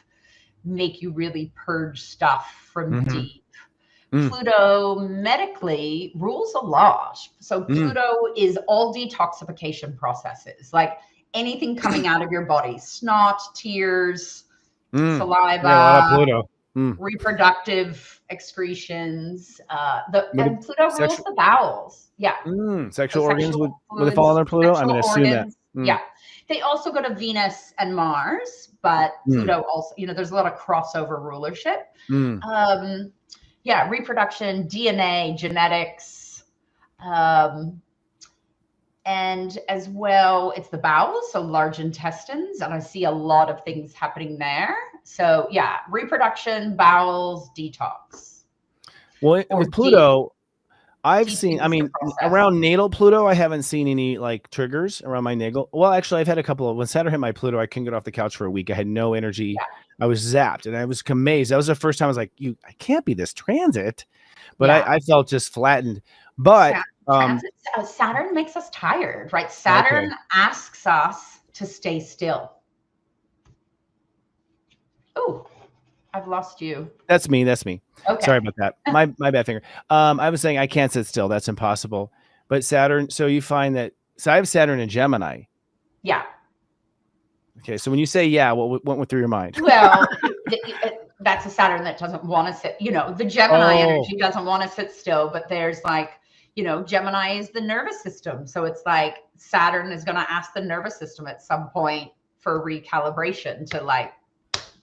make you really purge stuff from deep. Pluto medically rules a lot. So Pluto is all detoxification processes, like anything coming out of your body, snot, tears, saliva, yeah, Pluto. reproductive excretions. And Pluto rules the bowels. Yeah. Sexual organs would it fall under Pluto? I'm going to assume that. Yeah. They also go to Venus and Mars, but Pluto also, there's a lot of crossover rulership. Reproduction, DNA, genetics, and as well, it's the bowels, so large intestines, and I see a lot of things happening there. So yeah, reproduction, bowels, detox. Well, with Pluto, I've seen, around natal Pluto, I haven't seen any like triggers around my natal. Well, actually, I've had a couple of, when Saturn hit my Pluto, I couldn't get off the couch for a week. I had no energy. Yeah. I was zapped and I was amazed. That was the first time I was like, I can't be this transit, but I felt just flattened. But Saturn makes us tired, right? Saturn asks us to stay still. Oh, I've lost you. That's me. Okay. Sorry about that. My bad finger. I was saying I can't sit still. That's impossible. But Saturn, so you find that, so I have Saturn in Gemini. Yeah. Okay. So when you say, what went through your mind? Well, that's a Saturn that doesn't want to sit, the Gemini energy doesn't want to sit still, but there's like, Gemini is the nervous system. So it's like Saturn is going to ask the nervous system at some point for recalibration to like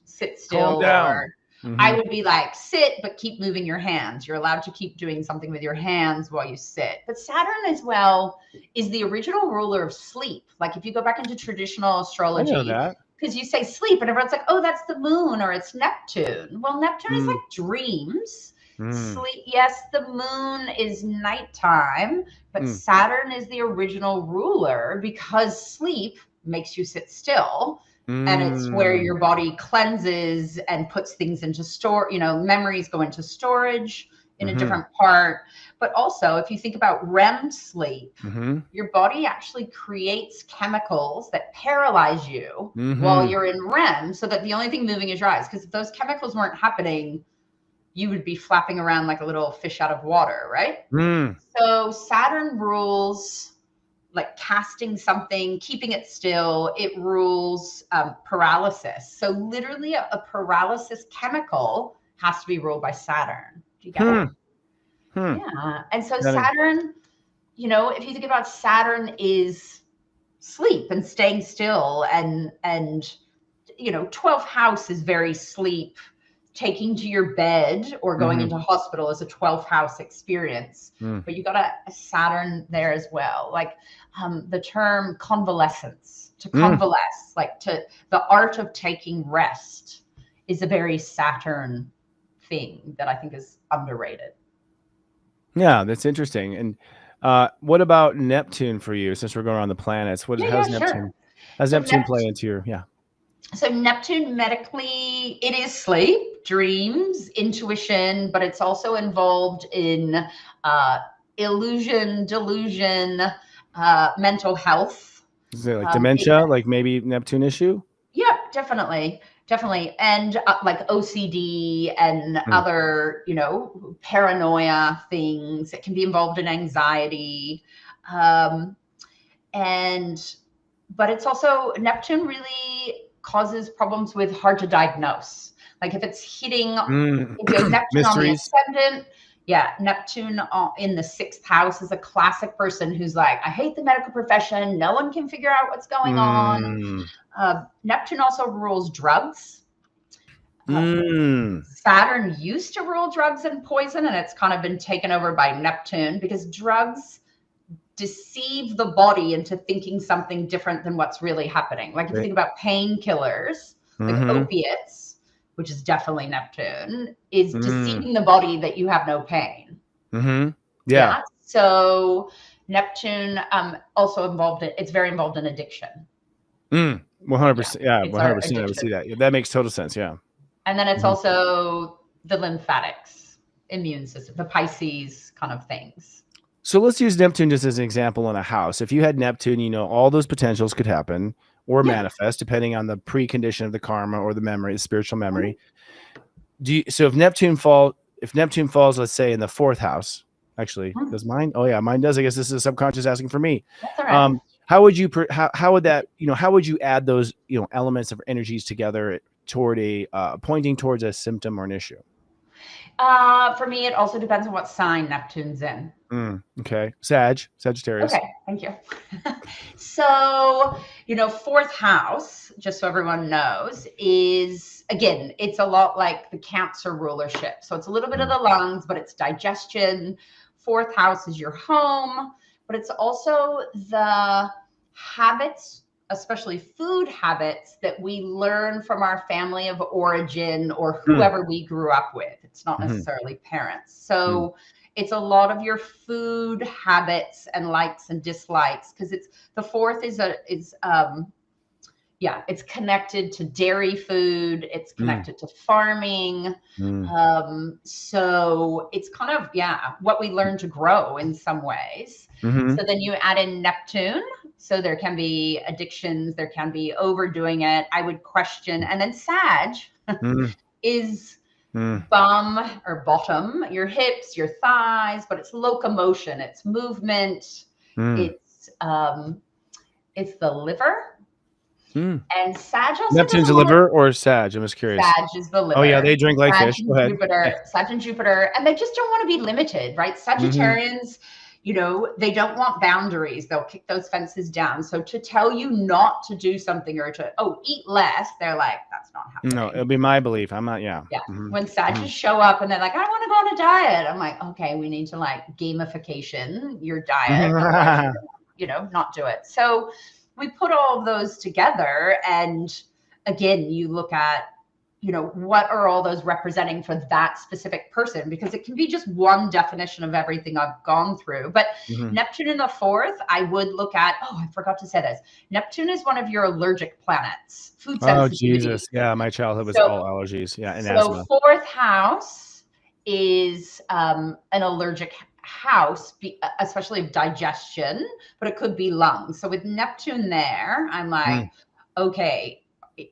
sit still. Or I would be like, sit, but keep moving your hands. You're allowed to keep doing something with your hands while you sit. But Saturn as well is the original ruler of sleep. Like if you go back into traditional astrology, I know that. Because you say sleep and everyone's like, oh, that's the moon or it's Neptune. Well, Neptune is like dreams. Sleep. Yes, the moon is nighttime, but Saturn is the original ruler because sleep makes you sit still. And it's where your body cleanses and puts things into memories go into storage in a different part. But also, if you think about REM sleep, your body actually creates chemicals that paralyze you while you're in REM so that the only thing moving is your eyes. Because if those chemicals weren't happening, you would be flapping around like a little fish out of water, right? So Saturn rules like casting something, keeping it still. It rules paralysis. So literally a paralysis chemical has to be ruled by Saturn. Do you get it? Yeah. And so Saturn, if you think about Saturn is sleep and staying still and 12th house is very sleep. Taking to your bed or going into hospital is a 12th house experience, but you got a Saturn there as well. Like the term convalescence, to convalesce, like to the art of taking rest is a very Saturn thing that I think is underrated. Yeah, that's interesting. And what about Neptune for you? Since we're going around the planets, how's Neptune? Sure. How's Neptune play into your So Neptune medically, it is sleep, dreams, intuition, but it's also involved in illusion, delusion, mental health. Is it like dementia, like maybe Neptune issue? Yeah, definitely. And like OCD and other, paranoia things. It can be involved in anxiety. But it's also Neptune really causes problems with hard to diagnose. Like if it's hitting, if you have Neptune on the Mysteries. Ascendant, Neptune in the 6th house is a classic person who's like, I hate the medical profession. No one can figure out what's going on. Neptune also rules drugs. Saturn used to rule drugs and poison, and it's kind of been taken over by Neptune because drugs deceive the body into thinking something different than what's really happening. Like if you think about painkillers, like opiates, which is definitely Neptune, is deceiving the body that you have no pain. Yeah. So Neptune also it's very involved in addiction. 100%. Yeah, 100%. I would see that. That makes total sense. Yeah. And then it's also the lymphatics, immune system, the Pisces kind of things. So let's use Neptune just as an example in a house. If you had Neptune, you know, all those potentials could happen or manifest depending on the precondition of the karma or the memory, the spiritual memory. So if Neptune falls, let's say in the 4th house, actually, does mine? Oh yeah, mine does. I guess this is a subconscious asking for me. That's all right. How would you, how would that, you know, how would you add those, you know, elements of energies together toward pointing towards a symptom or an issue? For me, it also depends on what sign Neptune's in. Okay. Sagittarius. Okay. Thank you. So, you know, 4th house, just so everyone knows, is, again, it's a lot like the Cancer rulership. So it's a little bit of the lungs, but it's digestion. 4th house is your home, but it's also the habits, especially food habits, that we learn from our family of origin or whoever we grew up with. It's not necessarily parents. So it's a lot of your food habits and likes and dislikes, because it's the 4th it's connected to dairy food. It's connected to farming. So it's kind of, what we learn to grow in some ways. So then you add in Neptune. So there can be addictions. There can be overdoing it. I would question. And then Sag is bum or bottom, your hips, your thighs, but it's locomotion. It's movement. It's the liver. And Sag also Neptune's the liver or Sag? I'm just curious. Sag is the liver. Oh yeah, they drink like fish. Go ahead. Sag and Jupiter, and they just don't want to be limited, right? Sagittarians, you know, they don't want boundaries. They'll kick those fences down. So to tell you not to do something or to eat less, they're like, that's not happening. No, it'll be my belief. I'm not. When Sagittarians show up and they're like, I want to go on a diet, I'm like, okay, we need to like gamification your diet, you know, not do it. So we put all of those together, and again, you look at, you know, what are all those representing for that specific person? Because it can be just one definition of everything I've gone through. But Neptune in the 4th, I would look at, I forgot to say this. Neptune is one of your allergic planets. Food sensitivity. Oh, Jesus. Yeah, my childhood was all allergies. Yeah, and asthma. So 4th house is an allergic house, especially of digestion, but it could be lungs. So with Neptune there, I'm like, okay,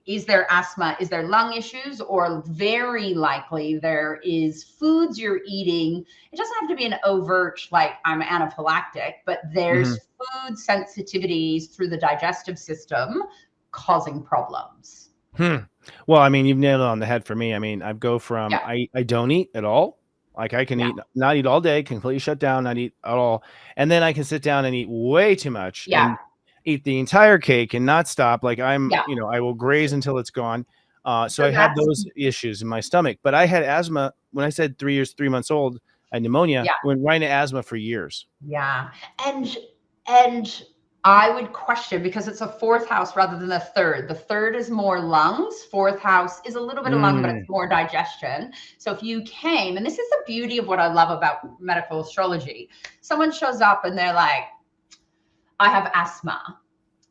is there asthma? Is there lung issues? Or very likely there is foods you're eating. It doesn't have to be an overt, like I'm anaphylactic, but there's food sensitivities through the digestive system causing problems. Well, I mean, you've nailed it on the head for me. I mean, I go from, I don't eat at all. Like I can not eat all day, completely shut down, not eat at all. And then I can sit down and eat way too much and eat the entire cake and not stop. Like I'm, you know, I will graze until it's gone. So I had those issues in my stomach, but I had asthma when I said 3 months old, I had pneumonia, went right into asthma for years. Yeah. And I would question, because it's a 4th house rather than the 3rd. The 3rd is more lungs. 4th house is a little bit of lung, but it's more digestion. So if you came, and this is the beauty of what I love about medical astrology. Someone shows up and they're like, I have asthma.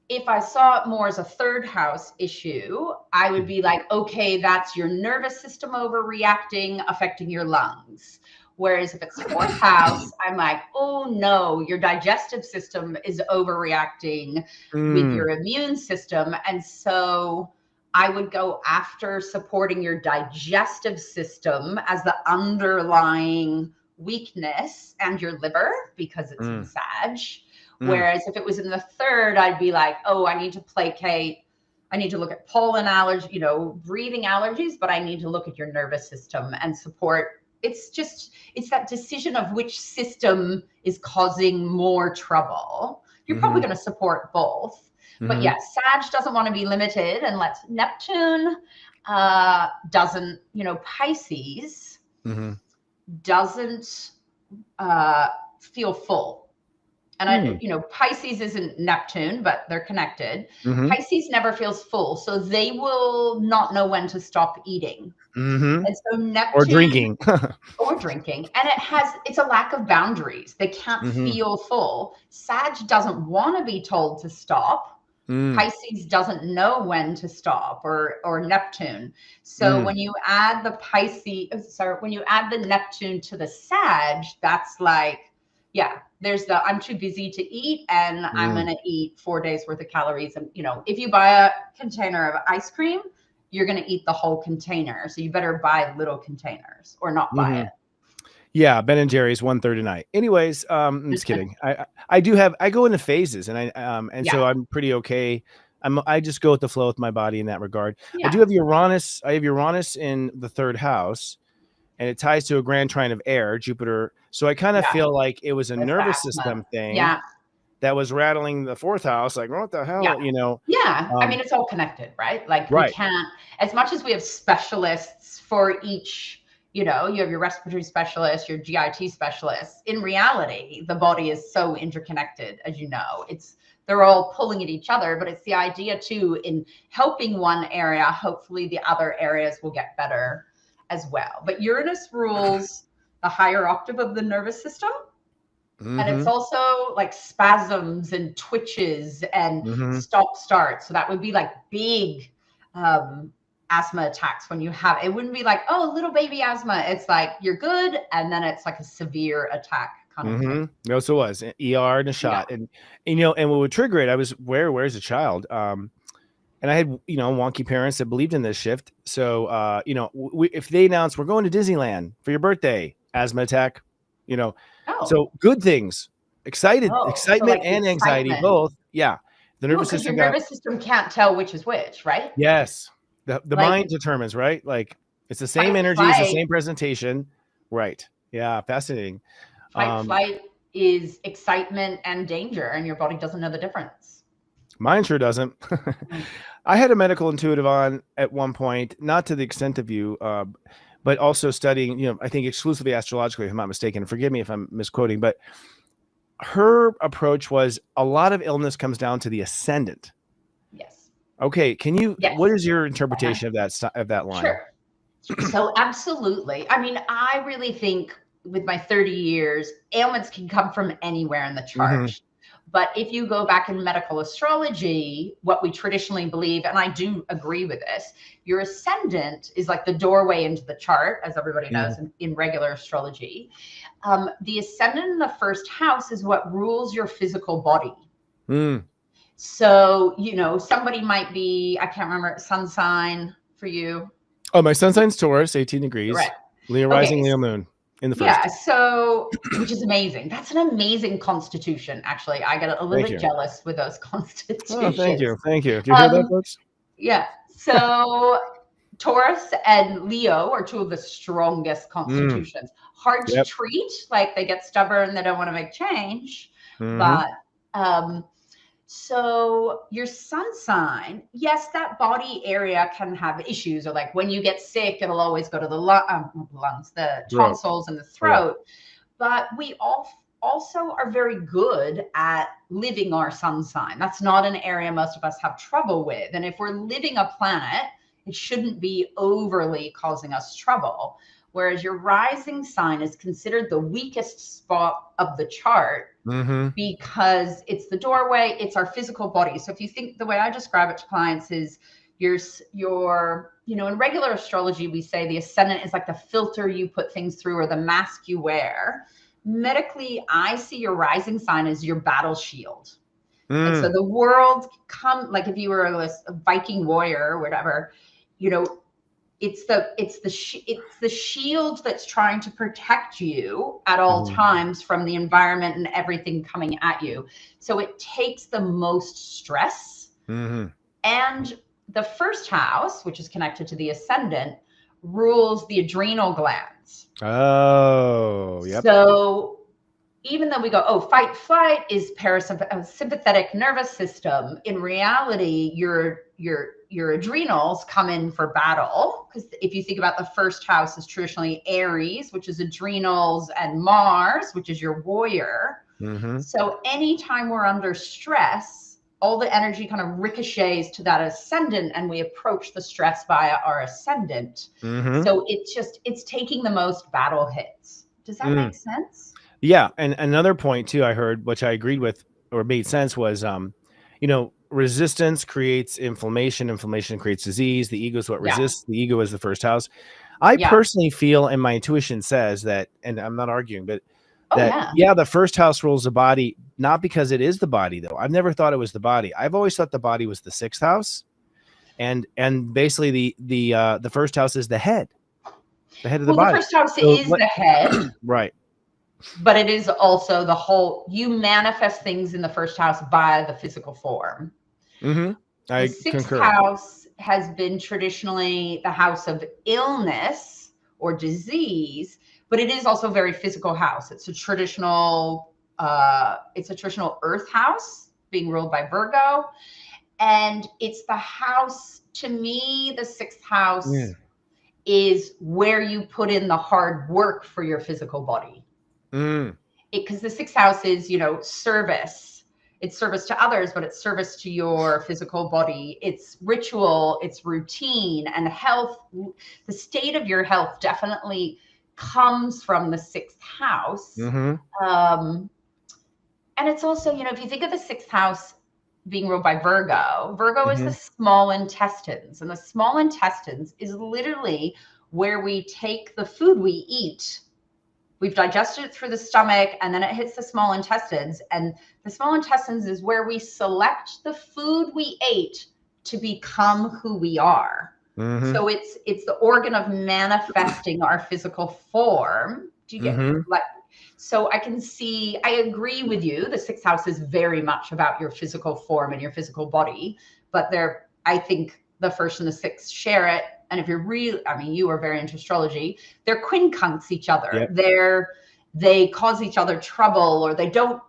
If I saw it more as a 3rd house issue, I would be like, okay, that's your nervous system overreacting, affecting your lungs. Whereas if it's 4th house, I'm like, oh no, your digestive system is overreacting with your immune system. And so I would go after supporting your digestive system as the underlying weakness, and your liver, because it's in Sag. Whereas if it was in the 3rd, I'd be like, oh, I need to placate I need to look at pollen allergy, you know, breathing allergies, but I need to look at your nervous system and support. It's that decision of which system is causing more trouble. You're probably going to support both. But yeah, Sag doesn't want to be limited, and Neptune doesn't, you know, Pisces doesn't feel full. And I, you know, Pisces isn't Neptune, but they're connected. Pisces never feels full, so they will not know when to stop eating. And so Neptune or drinking, and it's a lack of boundaries. They can't feel full. Sag doesn't want to be told to stop. Pisces doesn't know when to stop, or Neptune. So when you add the Neptune to the Sag, that's like, yeah, there's the I'm too busy to eat, and I'm going to eat 4 days worth of calories. And, you know, if you buy a container of ice cream, you're going to eat the whole container. So you better buy little containers or not buy it. Yeah, Ben and Jerry's 1/3 a night. Anyways, I'm just kidding. I go into phases, and so I'm pretty okay. I just go with the flow with my body in that regard. I do have Uranus. I have Uranus in the 3rd house, and it ties to a grand trine of air, Jupiter. So I kind of feel like it was a nervous system thing that was rattling the 4th house. Like, what the hell, you know? Yeah, I mean, it's all connected, right? Like, we can't, as much as we have specialists for each. You know, you have your respiratory specialist, your GIT specialist. In reality, the body is so interconnected, as you know. They're all pulling at each other, but it's the idea too, in helping one area, hopefully the other areas will get better as well. But Uranus rules the higher octave of the nervous system. And it's also like spasms and twitches and stop-start. So that would be like big asthma attacks when you have it. Wouldn't be like, oh, little baby asthma. It's like you're good, and then it's like a severe attack kind of thing. No, so it was an ER and a shot. And you know, and what would trigger it, I was where's a child, and I had, you know, wonky parents that believed in this shift. So you know, if they announced we're going to Disneyland for your birthday, asthma attack, you know, so good things, excitement so like and anxiety both. The nervous system. Your nervous system can't tell which is which, right? Yes. The like, mind determines, right? Like, it's the same energy, it's the same presentation. Right. Yeah. Fascinating. Flight is excitement and danger, and your body doesn't know the difference. Mine sure doesn't. I had a medical intuitive on at one point, not to the extent of you, but also studying, you know, I think exclusively astrologically, if I'm not mistaken. Forgive me if I'm misquoting, but her approach was a lot of illness comes down to the ascendant. Okay, can you? What is your interpretation of that line? Sure. So absolutely. I mean, I really think with my 30 years, ailments can come from anywhere in the chart. But if you go back in medical astrology, what we traditionally believe, and I do agree with this, your ascendant is like the doorway into the chart, as everybody knows in regular astrology. The ascendant in the 1st house is what rules your physical body. So, you know, somebody might be, I can't remember, sun sign for you. Oh, my sun sign's Taurus, 18 degrees. Right. Leo rising, Leo moon in the 1st. Yeah, so, which is amazing. That's an amazing constitution, actually. I get a little bit jealous with those constitutions. Oh, thank you. Thank you. Do you hear that, folks? Yeah. So, Taurus and Leo are 2 of the strongest constitutions. Hard to treat, like they get stubborn, they don't want to make change. But, so your sun sign, yes, that body area can have issues, or like when you get sick, it'll always go to the lungs, the tonsils and the throat. But we also are very good at living our sun sign. That's not an area most of us have trouble with. And if we're living a planet, it shouldn't be overly causing us trouble. Whereas your rising sign is considered the weakest spot of the chart because it's the doorway, it's our physical body. So if you think, the way I describe it to clients is your, you know, in regular astrology, we say the ascendant is like the filter you put things through or the mask you wear. Medically, I see your rising sign as your battle shield. And so the world like if you were a Viking warrior or whatever, you know, it's the shield that's trying to protect you at all times from the environment and everything coming at you. So it takes the most stress and the first house, which is connected to the ascendant, rules the adrenal glands. Oh, yep. So even though we go, oh, fight, flight is parasympathetic nervous system, in reality, your adrenals come in for battle. Because if you think about the first house is traditionally Aries, which is adrenals, and Mars, which is your warrior. So anytime we're under stress, all the energy kind of ricochets to that ascendant, and we approach the stress via our ascendant. So it's taking the most battle hits. Does that make sense? Yeah. And another point too, I heard, which I agreed with or made sense, was, resistance creates inflammation. Inflammation creates disease. The ego is what resists. The ego is the first house. I personally feel, and my intuition says that, and I'm not arguing, but the first house rules the body, not because it is the body though. I've never thought it was the body. I've always thought the body was the sixth house. And basically the first house is the head of the body. The first house is the head. Right. But it is also the whole, you manifest things in the first house via the physical form. I the sixth concur. house has been traditionally the house of illness or disease, but it is also a very physical house. It's a traditional earth house being ruled by Virgo. And it's the house, to me, the sixth house is where you put in the hard work for your physical body. Because the sixth house is, service. It's service to others, but it's service to your physical body. It's ritual, it's routine, and health. The state of your health definitely comes from the sixth house. And it's also, if you think of the sixth house being ruled by Virgo is the small intestines. And the small intestines is literally where we take the food we eat. We've digested it through the stomach, and then it hits the small intestines. And the small intestines is where we select the food we ate to become who we are. So it's the organ of manifesting our physical form. Do you get so I agree with you. The sixth house is very much about your physical form and your physical body, but I think the first and the sixth share it. And if you're you are very into astrology, they're quincunx each other. They cause each other trouble, or they don't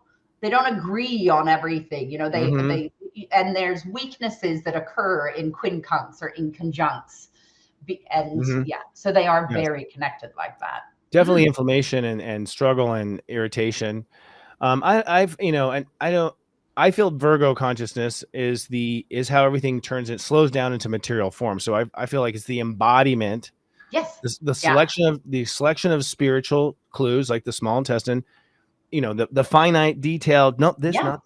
agree on everything. And there's weaknesses that occur in quincunx or in conjuncts. And so they are very connected like that. Definitely inflammation and struggle and irritation. I feel Virgo consciousness is how everything slows down into material form. So I feel like it's the embodiment. Yes. The selection of spiritual clues, like the small intestine, the finite detailed, not this, not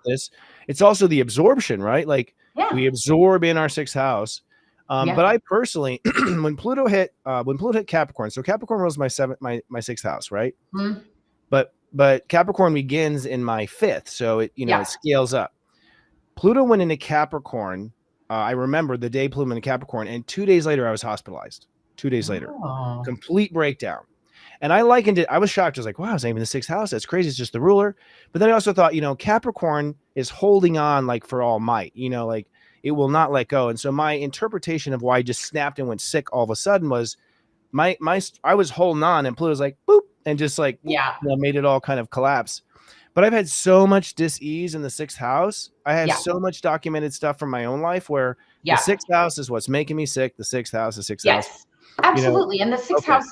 this. It's also the absorption, right? Like we absorb in our sixth house. But I personally, when Pluto hit Capricorn, so Capricorn was my sixth house, right? But Capricorn begins in my fifth, so it scales up. Pluto went into Capricorn. I remember the day Pluto went into Capricorn, and 2 days later I was hospitalized. 2 days later, complete breakdown. And I likened it. I was shocked. I was like, "Wow, it's not even the sixth house. That's crazy. It's just the ruler." But then I also thought, Capricorn is holding on like for all might. Like it will not let go. And so my interpretation of why I just snapped and went sick all of a sudden was I was holding on, and Pluto was like boop, and just like made it all kind of collapse. But I've had so much dis-ease in the sixth house. I have so much documented stuff from my own life where the sixth house is what's making me sick. The sixth house. Absolutely. And the sixth house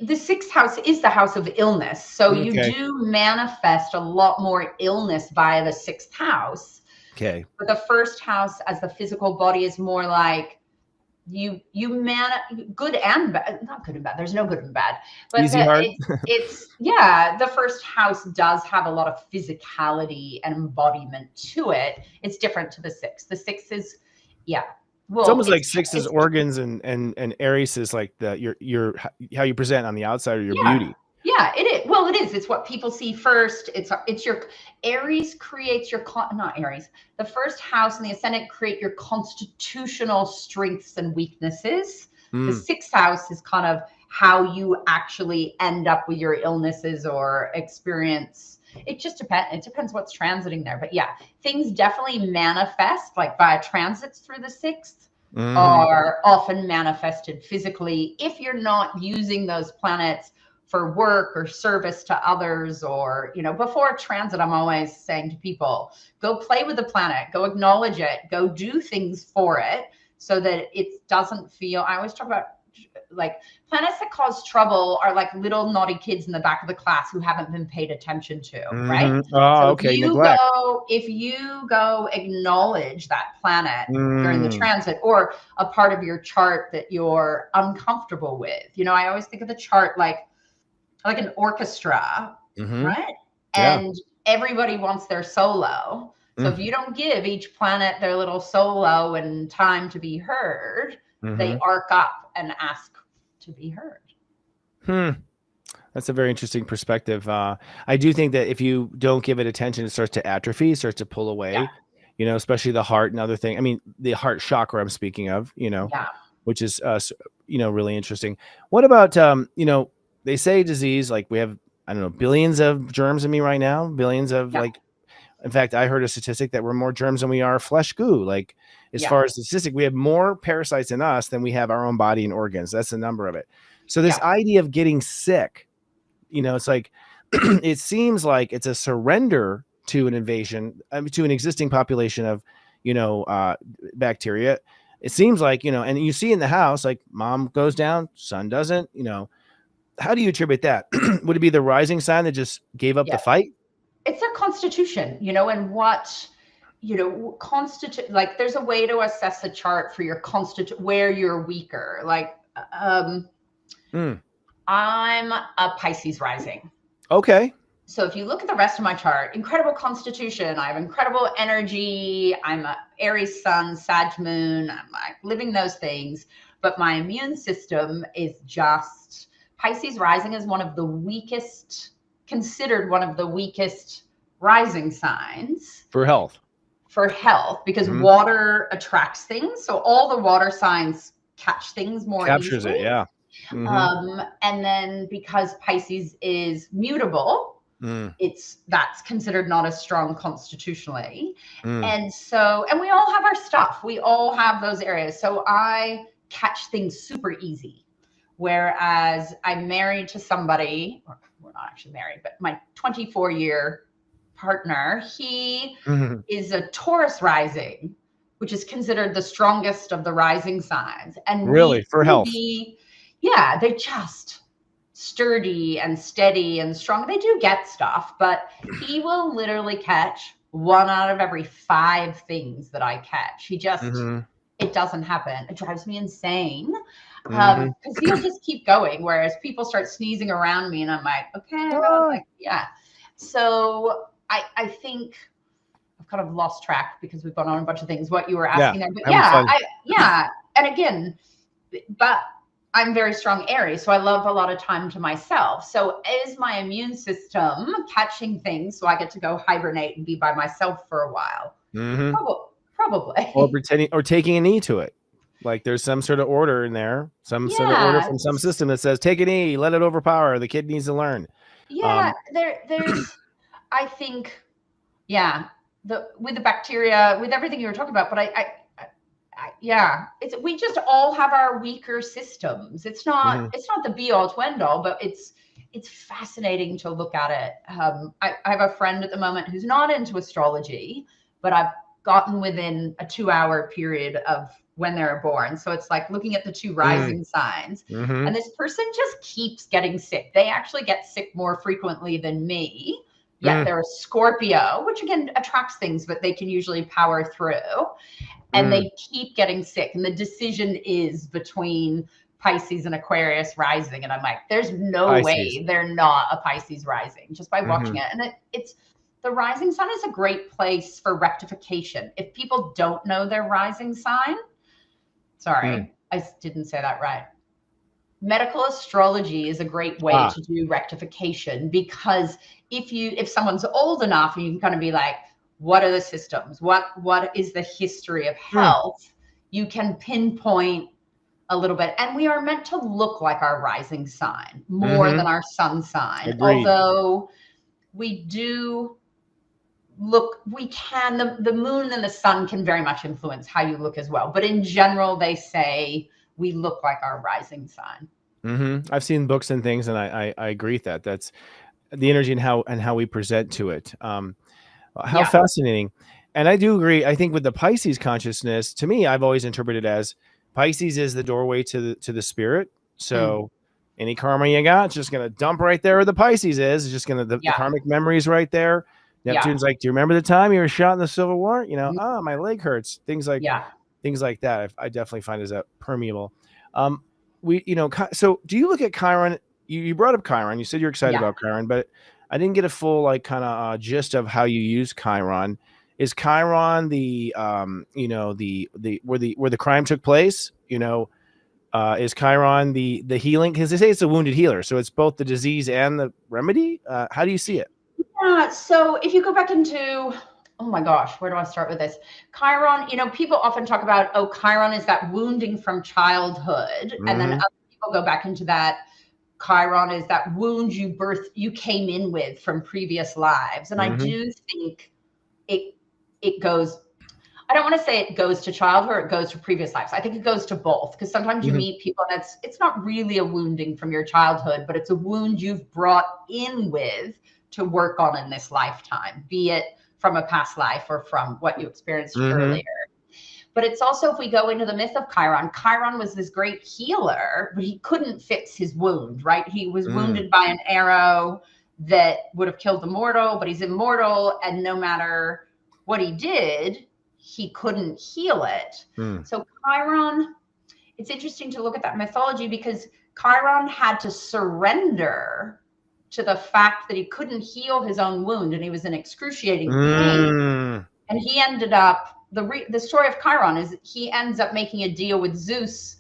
the sixth house is the house of illness. So you do manifest a lot more illness via the sixth house. Okay. But the first house as the physical body is more like good and bad, not good and bad. There's no good and bad, but the first house does have a lot of physicality and embodiment to it. It's different to the sixth. The sixth is, well, it's almost like six is organs and Aries is like your how you present on the outside or your beauty. Yeah, it is. Well, it is. It's what people see first. It's your Aries creates not Aries. The first house and the ascendant create your constitutional strengths and weaknesses. The sixth house is kind of how you actually end up with your illnesses or experience It just depends. It depends what's transiting there. But yeah, things definitely manifest like via transits through the sixth are often manifested physically if you're not using those planets for work or service to others. Or, you know, before transit, I'm always saying to people, go play with the planet, go acknowledge it, go do things for it so that it doesn't feel, I always talk about like planets that cause trouble are like little naughty kids in the back of the class who haven't been paid attention to, right? Oh, So okay. Neglect. if you go acknowledge that planet during the transit or a part of your chart that you're uncomfortable with, you know, I always think of the chart like an orchestra, right? Yeah. And everybody wants their solo. So if you don't give each planet their little solo and time to be heard, they arc up and ask to be heard. That's a very interesting perspective. I do think that if you don't give it attention, it starts to atrophy, starts to pull away, you know, especially the heart and other thing. I mean, the heart chakra I'm speaking of, you know, which is, you know, really interesting. What about, you know, they say disease, like we have, I don't know, billions of germs in me right now, billions of like, in fact, I heard a statistic that we're more germs than we are flesh goo. Like as far as the statistic, we have more parasites in us than we have our own body and organs. That's the number of it. So this idea of getting sick, you know, it's like, it seems like it's a surrender to an invasion, to an existing population of, you know, bacteria. It seems like, you know, and you see in the house, like mom goes down, son doesn't, you know. How do you attribute that? Would it be the rising sign that just gave up the fight? It's their constitution, you know, and what, you know, like there's a way to assess the chart for your where you're weaker. Like, I'm a Pisces rising. Okay. So if you look at the rest of my chart, incredible constitution, I have incredible energy. I'm a Aries sun, Sag moon. I'm like living those things, but my immune system is just, Pisces rising is one of the weakest, considered one of the weakest rising signs for health, because water attracts things. So all the water signs catch things more captures easily. It. Yeah. And then because Pisces is mutable, that's considered not as strong constitutionally. And so, and we all have our stuff. We all have those areas. So I catch things super easy. Whereas I'm married to somebody, or we're not actually married, but my 24-year partner, he is a Taurus rising, which is considered the strongest of the rising signs. And really for health. They just sturdy and steady and strong. They do get stuff, but he will literally catch 1 out of every 5 things that I catch. He just, it doesn't happen. It drives me insane. Because he'll just keep going, whereas people start sneezing around me and I'm like, okay, so I think I've kind of lost track because we've gone on a bunch of things, what you were asking there, but and again, but I'm very strong Aries, so I love a lot of time to myself. So is my immune system catching things so I get to go hibernate and be by myself for a while? Probably. Or pretending or taking a knee to it. Like there's some sort of order in there, some sort of order from some system that says, take an E, let it overpower. The kid needs to learn. There's, I think, with the bacteria, with everything you were talking about, but we just all have our weaker systems. It's not the be all to end all, but it's fascinating to look at it. I have a friend at the moment who's not into astrology, but I've gotten within a 2-hour period of when they're born. So it's like looking at the 2 rising signs. And this person just keeps getting sick. They actually get sick more frequently than me. Yet they're a Scorpio, which again attracts things, but they can usually power through. And they keep getting sick. And the decision is between Pisces and Aquarius rising. And I'm like, there's no way they're not a Pisces rising just by watching it. And it's the rising sign is a great place for rectification. If people don't know their rising sign, sorry, I didn't say that right. Medical astrology is a great way to do rectification, because if someone's old enough, you can kind of be like, what are the systems? What is the history of health? You can pinpoint a little bit. And we are meant to look like our rising sign more than our sun sign. Agreed. Although we do look, the moon and the sun can very much influence how you look as well. But in general, they say we look like our rising sign. I've seen books and things, and I agree with that. That's the energy and how we present to it. How fascinating. And I do agree. I think with the Pisces consciousness, to me, I've always interpreted as Pisces is the doorway to the spirit. So any karma you got, it's just going to dump right there where the Pisces is. It's just going to, the karmic memories right there. Neptune's like, do you remember the time you were shot in the Civil War? You know, my leg hurts. Things like that. I definitely find as a permeable. So do you look at Chiron? You brought up Chiron. You said you're excited about Chiron, but I didn't get a full gist of how you use Chiron. Is Chiron the where the crime took place? Is Chiron the healing? Because they say it's a wounded healer, so it's both the disease and the remedy. How do you see it? Yeah. So if you go back into, oh my gosh, where do I start with this? Chiron. People often talk about, Chiron is that wounding from childhood, and then other people go back into that. Chiron is that wound you came in with from previous lives, and I do think it goes, I don't want to say it goes to childhood or it goes to previous lives. I think it goes to both, because sometimes you meet people and it's not really a wounding from your childhood, but it's a wound you've brought in with to work on in this lifetime, be it from a past life or from what you experienced earlier. But it's also, if we go into the myth of Chiron, Chiron was this great healer, but he couldn't fix his wound, right? He was wounded by an arrow that would have killed the mortal, but he's immortal, and no matter what he did, he couldn't heal it. So Chiron, it's interesting to look at that mythology, because Chiron had to surrender to the fact that he couldn't heal his own wound, and he was in excruciating pain. And he ended up, the story of Chiron is he ends up making a deal with Zeus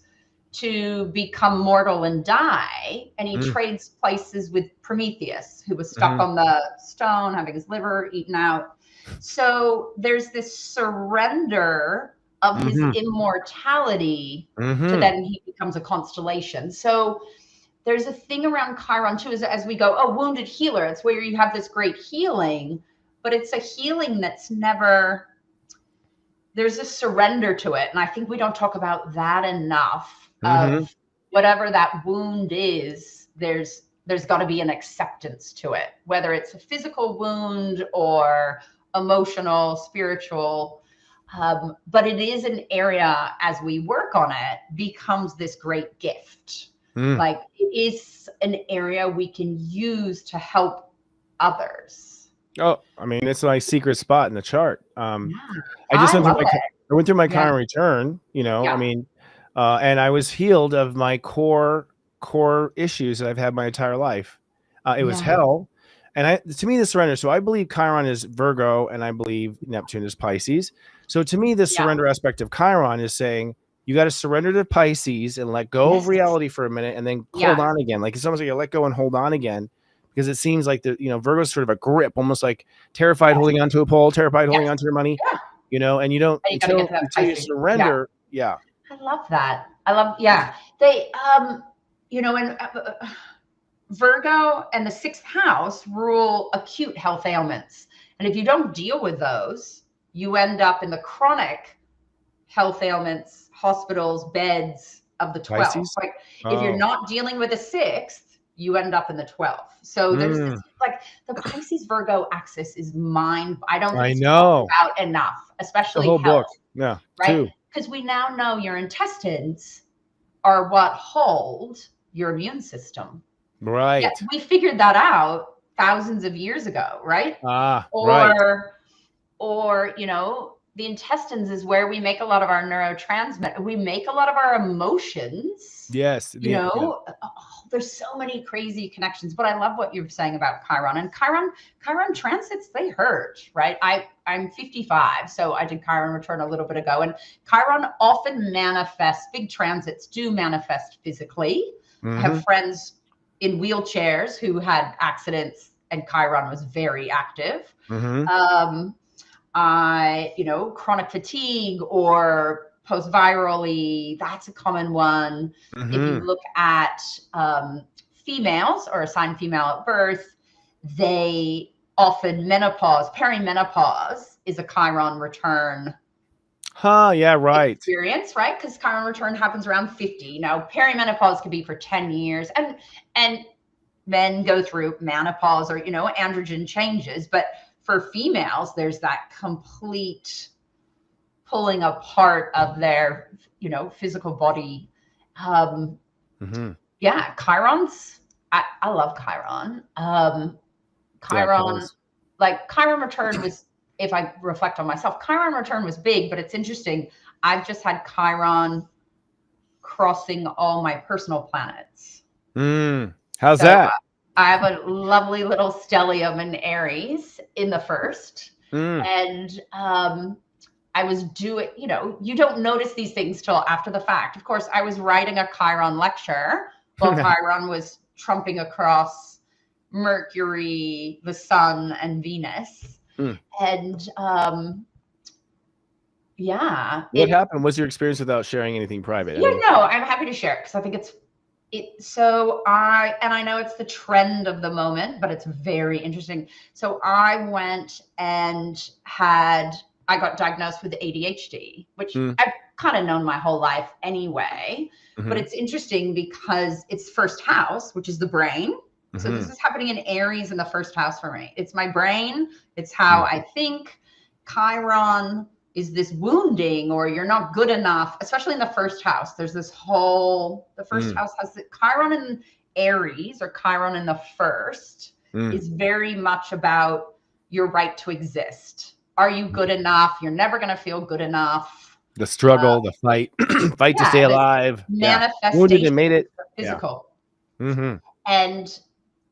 to become mortal and die, and he trades places with Prometheus, who was stuck on the stone, having his liver eaten out. So there's this surrender of his immortality to then he becomes a constellation. So there's a thing around Chiron too, is as we go, wounded healer, it's where you have this great healing, but it's a healing that's never, there's a surrender to it. And I think we don't talk about that enough. Of whatever that wound is, there's got to be an acceptance to it, whether it's a physical wound or emotional, spiritual, but it is an area, as we work on it, becomes this great gift. Like, it is an area we can use to help others. Oh, I mean, it's my secret spot in the chart. I went through my Chiron return, I mean, and I was healed of my core issues that I've had my entire life. It was hell. And to me, the surrender. So I believe Chiron is Virgo, and I believe Neptune is Pisces. So to me, the surrender aspect of Chiron is saying you got to surrender to Pisces and let go of reality for a minute, and then hold on again. Like, it's almost like you let go and hold on again, because it seems like Virgo is sort of a grip, almost like terrified holding onto a pole, terrified holding onto your money. And you don't until you surrender. I love that. They and Virgo and the 6th house rule acute health ailments. And if you don't deal with those, you end up in the chronic health ailments, hospitals, beds of the 12th. Like, if you're not dealing with the 6th, you end up in the 12th. So there's this, like, the Pisces Virgo axis is I don't think it's talked about enough, especially the whole health. book. Yeah. Right? Because we now know your intestines are what hold your immune system. Right. Yeah, we figured that out thousands of years ago, right? Or the intestines is where we make a lot of our neurotransmitters. We make a lot of our emotions. Yes. There's so many crazy connections, but I love what you're saying about Chiron. And Chiron transits, they hurt, right? I'm 55, so I did Chiron return a little bit ago, and Chiron often manifests, big transits do manifest physically. I have friends in wheelchairs who had accidents, and Chiron was very active. Chronic fatigue or post-virally, that's a common one. If you look at females or assigned female at birth, they often perimenopause is a Chiron return Yeah, right. experience, right? Because Chiron return happens around 50. Now, perimenopause could be for 10 years, and men go through menopause or, androgen changes. But for females, there's that complete pulling apart of their, physical body. Yeah, Chiron's, I love Chiron. Chiron, Chiron return was, if I reflect on myself, Chiron return was big, but it's interesting. I've just had Chiron crossing all my personal planets. How's that? I have a lovely little stellium in Aries in the first. And I was doing, you don't notice these things till after the fact. Of course, I was writing a Chiron lecture while Chiron was trumping across Mercury, the Sun, and Venus. And yeah. What happened? What's your experience without sharing anything private? Yeah, no, I'm happy to share it because I think so I know it's the trend of the moment, but it's very interesting. So I went and I got diagnosed with ADHD, which I've kind of known my whole life anyway. But it's interesting because it's first house, which is the brain. So this is happening in Aries in the first house for me. It's my brain. It's how I think. Chiron is this wounding, or you're not good enough, especially in the first house. There's this the first house has the Chiron in Aries, or Chiron in the first is very much about your right to exist. Are you good enough? You're never going to feel good enough. The struggle, the fight, fight to stay alive. Manifestation. Wounded and made it. Physical.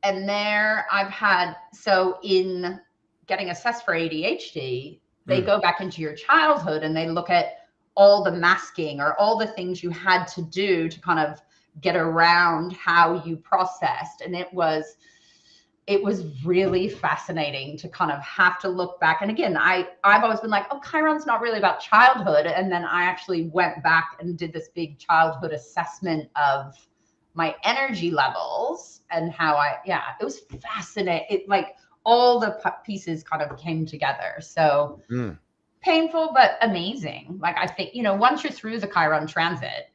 And there I've had, so in getting assessed for ADHD, they go back into your childhood and they look at all the masking or all the things you had to do to kind of get around how you processed. And it was really fascinating to kind of have to look back. And again, I've always been like, oh, Chiron's not really about childhood. And then I actually went back and did this big childhood assessment of my energy levels and how it was fascinating. All the pieces kind of came together. So painful, but amazing. I think, once you're through the Chiron transit,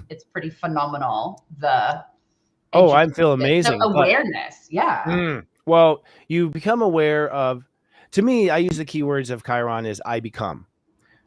it's pretty phenomenal. I feel amazing. The awareness. Well, you become aware of, to me, I use the keywords of Chiron is I become.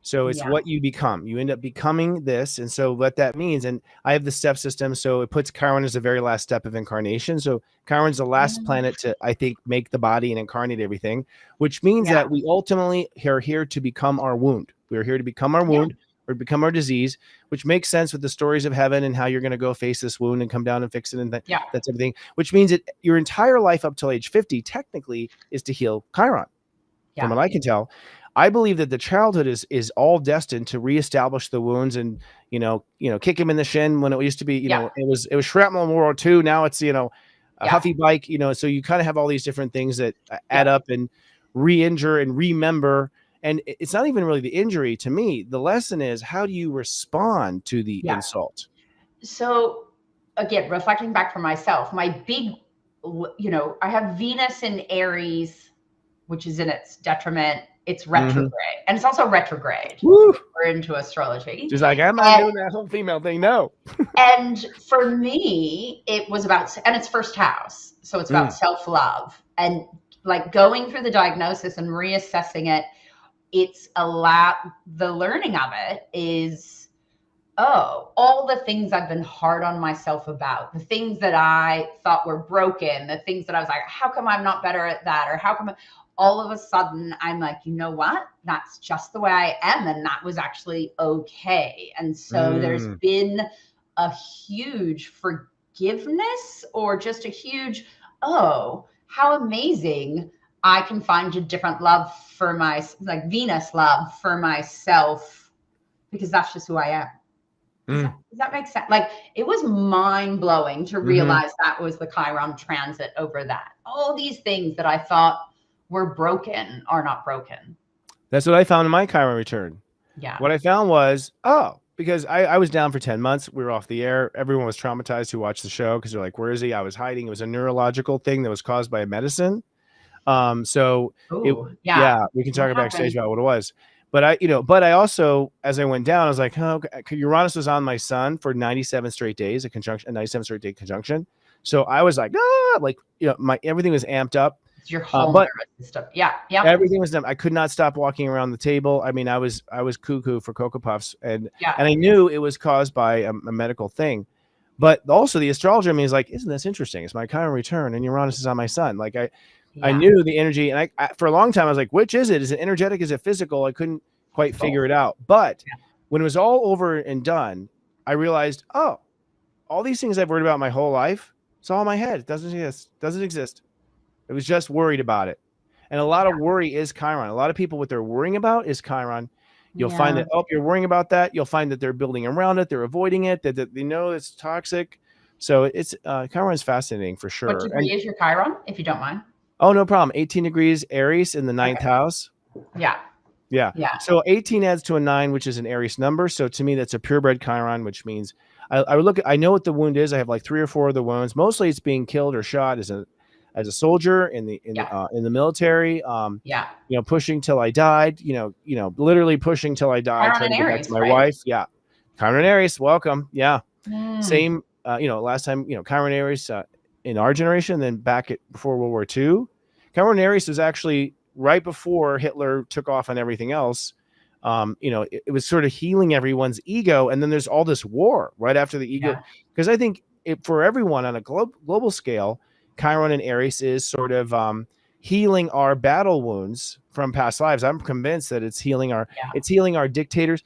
So it's what you become. You end up becoming this. And so what that means, and I have the step system. So it puts Chiron as the very last step of incarnation. So Chiron's the last planet to, I think, make the body and incarnate everything, which means that we ultimately are here to become our wound. We're here to become our wound or become our disease, which makes sense with the stories of heaven and how you're going to go face this wound and come down and fix it. And that's everything, which means that your entire life up till age 50 technically is to heal Chiron. From what I can tell. I believe that the childhood is all destined to reestablish the wounds and, kick him in the shin when it used to be, it was shrapnel in World War II. Now it's, a Huffy bike, so you kind of have all these different things that add up and re-injure and remember. And it's not even really the injury to me. The lesson is, how do you respond to the insult? So again, reflecting back for myself, my big, I have Venus in Aries, which is in its detriment. It's retrograde. And it's also retrograde. Woo. We're into astrology. She's like, I'm not doing that whole female thing. No. And for me, it was about, and it's first house. So it's about self-love. And going through the diagnosis and reassessing it, it's a lot, the learning of it is, all the things I've been hard on myself about, the things that I thought were broken, the things that I was like, how come I'm not better at that? Or how come all of a sudden I'm like, you know what? That's just the way I am. And that was actually okay. And so there's been a huge forgiveness, or just a huge, how amazing I can find a different love for Venus love for myself, because that's just who I am. Does that make sense? It was mind blowing to realize that was the Chiron transit over that. All these things that I thought were broken are not broken. That's what I found in my Chiron return. Yeah. What I found was, because I was down for 10 months. We were off the air. Everyone was traumatized who watched the show because they're like, where is he? I was hiding. It was a neurological thing that was caused by a medicine. So it, Oh, yeah. yeah, we can What talk backstage happened? about what it was. But I also, as I went down, I was like, oh, Uranus was on my sun for 97 straight days, a 97 straight day conjunction. So I was like, like, everything was amped up. It's your whole But nervous system. Yeah. Yeah. everything was done. I could not stop walking around the table. I mean, I was cuckoo for Cocoa Puffs, and Yeah. I knew it was caused by a medical thing. But also the astrologer in me is like, isn't this interesting? It's my Chiron return, and Uranus is on my sun. Like I knew the energy, and I for a long time I was like, which is it? Is it energetic? Is it physical? I couldn't quite figure it out. But when it was all over and done, I realized, oh, all these things I've worried about my whole life, it's all in my head. It doesn't exist. Doesn't exist. It was just worried about it. And a lot of worry is Chiron. A lot of people, what they're worrying about is Chiron. You'll find that, oh, you're worrying about that. You'll find that they're building around it. They're avoiding it. That they know it's toxic. So it's Chiron is fascinating for sure. What degree is your Chiron, if you don't mind? Oh, no problem. 18 degrees Aries in the ninth house. Yeah. Yeah. Yeah. So 18 adds to a 9, which is an Aries number. So to me, that's a purebred Chiron, which means I would look at, I know what the wound is. I have like 3 or 4 of the wounds. Mostly it's being killed or shot as a soldier in the military. Pushing till I died, literally pushing till I died, trying to get back to my wife. Yeah. Chiron and Aries, welcome. Yeah. Same, last time, Chiron and Aries in our generation, then before World War II. Chiron and Aries was actually right before Hitler took off on everything else. It was sort of healing everyone's ego. And then there's all this war right after the ego. Because I think for everyone on a global scale, Chiron and Aries is sort of healing our battle wounds from past lives. I'm convinced that it's healing our dictators.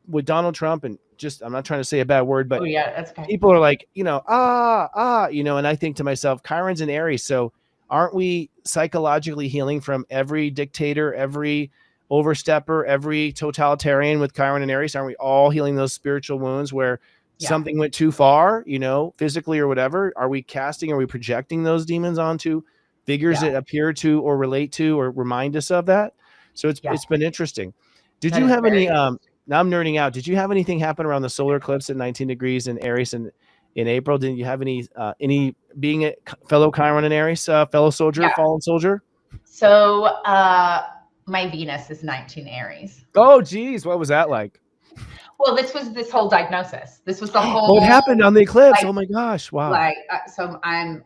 With Donald Trump, and just, I'm not trying to say a bad word, but that's okay. People are like, and I think to myself, Chiron's in Aries. So aren't we psychologically healing from every dictator, every overstepper, every totalitarian with Chiron and Aries? Aren't we all healing those spiritual wounds where something went too far, physically or whatever? Are we projecting those demons onto figures that appear to or relate to or remind us of that? So it's been interesting. Did you have any, now I'm nerding out. Did you have anything happen around the solar eclipse at 19 degrees in Aries in April? Didn't you have any being a fellow Chiron and Aries, fellow soldier, fallen soldier? So my Venus is 19 Aries. Oh, geez. What was that like? Well, this was this whole diagnosis. This was the whole. What happened on the eclipse? Oh my gosh! Wow. So I'm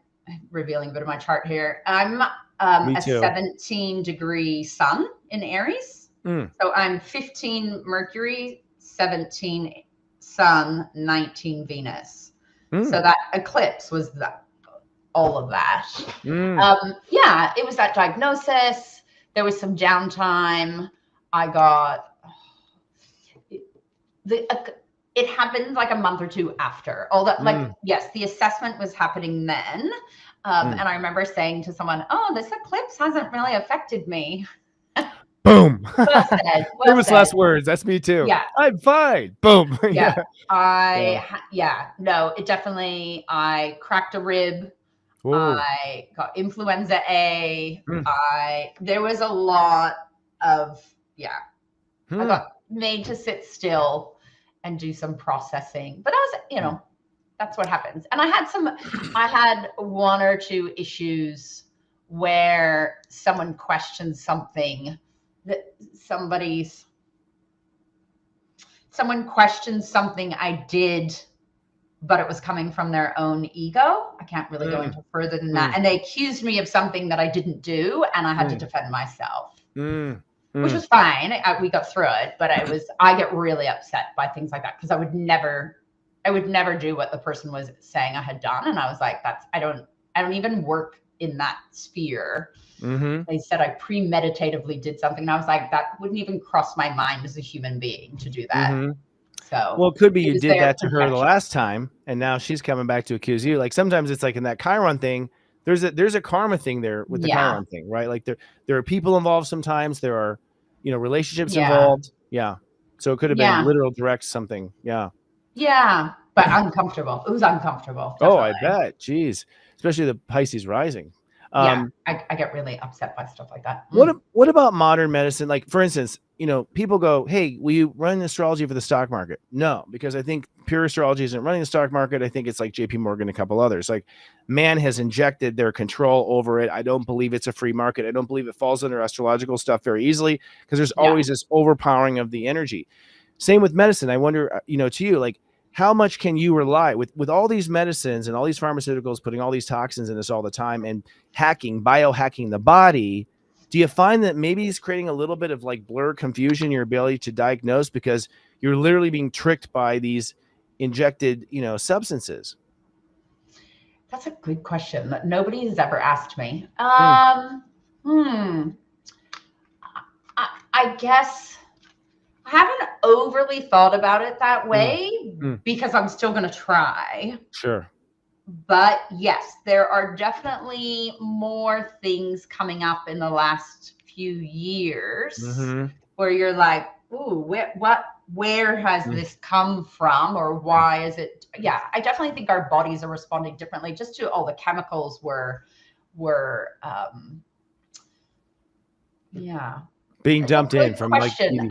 revealing a bit of my chart here. I'm a 17-degree Sun in Aries. So I'm 15 Mercury, 17 Sun, 19 Venus. So that eclipse was all of that. It was that diagnosis. There was some downtime. I got. It happened like a month or two after all that. The assessment was happening then. And I remember saying to someone, oh, this eclipse hasn't really affected me. Boom. Well was last words. That's me too. Yeah. I'm fine. Boom. No, it definitely, I cracked a rib. Ooh. I got influenza A. There was a lot of, I got made to sit still and do some processing, but that was, that's what happens. And I had 1 or 2 issues where someone questioned something that someone questioned something I did, but it was coming from their own ego. I can't really go into further than that. And they accused me of something that I didn't do, and I had to defend myself. Which was fine. We got through it, but I get really upset by things like that because I would never do what the person was saying I had done. And I was like, I don't even work in that sphere. They said I premeditatively did something. And I was like, that wouldn't even cross my mind as a human being to do that. So, well, it could be you did that to her the last time, and now she's coming back to accuse you. Like sometimes it's like in that Chiron thing, there's a karma thing there with the Chiron thing, right? Like there are people involved sometimes. There are, relationships involved. Yeah. So it could have been literal direct something. Yeah. Yeah. But uncomfortable. It was uncomfortable. Definitely. Oh, I bet. Jeez. Especially the Pisces rising. Yeah, I get really upset by stuff like that. What about modern medicine? Like, for instance, people go, hey, will you run astrology for the stock market? No, because I think pure astrology isn't running the stock market. I think it's like JP Morgan, a couple others. Like, man has injected their control over it. I don't believe it's a free market. I don't believe it falls under astrological stuff very easily, because there's always this overpowering of the energy. Same with medicine. I wonder, to you, like, how much can you rely with all these medicines and all these pharmaceuticals putting all these toxins in us all the time and biohacking the body? Do you find that maybe it's creating a little bit of like blur, confusion in your ability to diagnose, because you're literally being tricked by these injected, substances? That's a good question that nobody has ever asked me. I guess I haven't overly thought about it that way because I'm still going to try. Sure. But yes, there are definitely more things coming up in the last few years where you're like, ooh, where has this come from, or why is it? Yeah, I definitely think our bodies are responding differently just to all the chemicals being dumped in from question.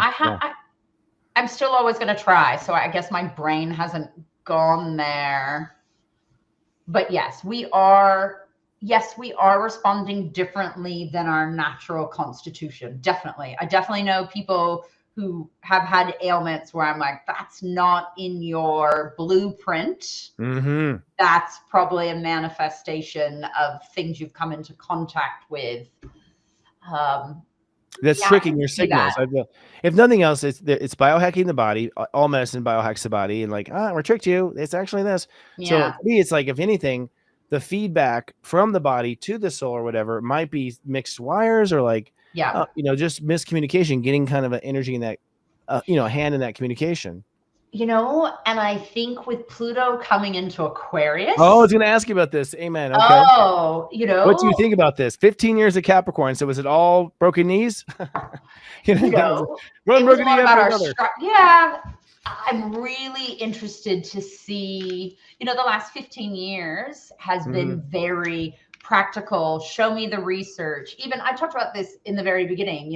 I'm still always going to try. So I guess my brain hasn't gone there. But yes, we are responding differently than our natural constitution. Definitely. I definitely know people who have had ailments where I'm like, that's not in your blueprint. That's probably a manifestation of things you've come into contact with. That's tricking your signals. If nothing else, it's biohacking the body. All medicine biohacks the body, and like, we tricked you. It's actually this. Yeah. So to me, it's like, if anything, the feedback from the body to the soul or whatever might be mixed wires, or like, just miscommunication, getting kind of an energy in that, hand in that communication. And I think with Pluto coming into Aquarius. Oh, I was going to ask you about this. Amen. Okay. Oh, what do you think about this? 15 years of Capricorn. So was it all broken knees? One broken knee after another. Yeah. I'm really interested to see, the last 15 years has been very practical. Show me the research. Even I talked about this in the very beginning,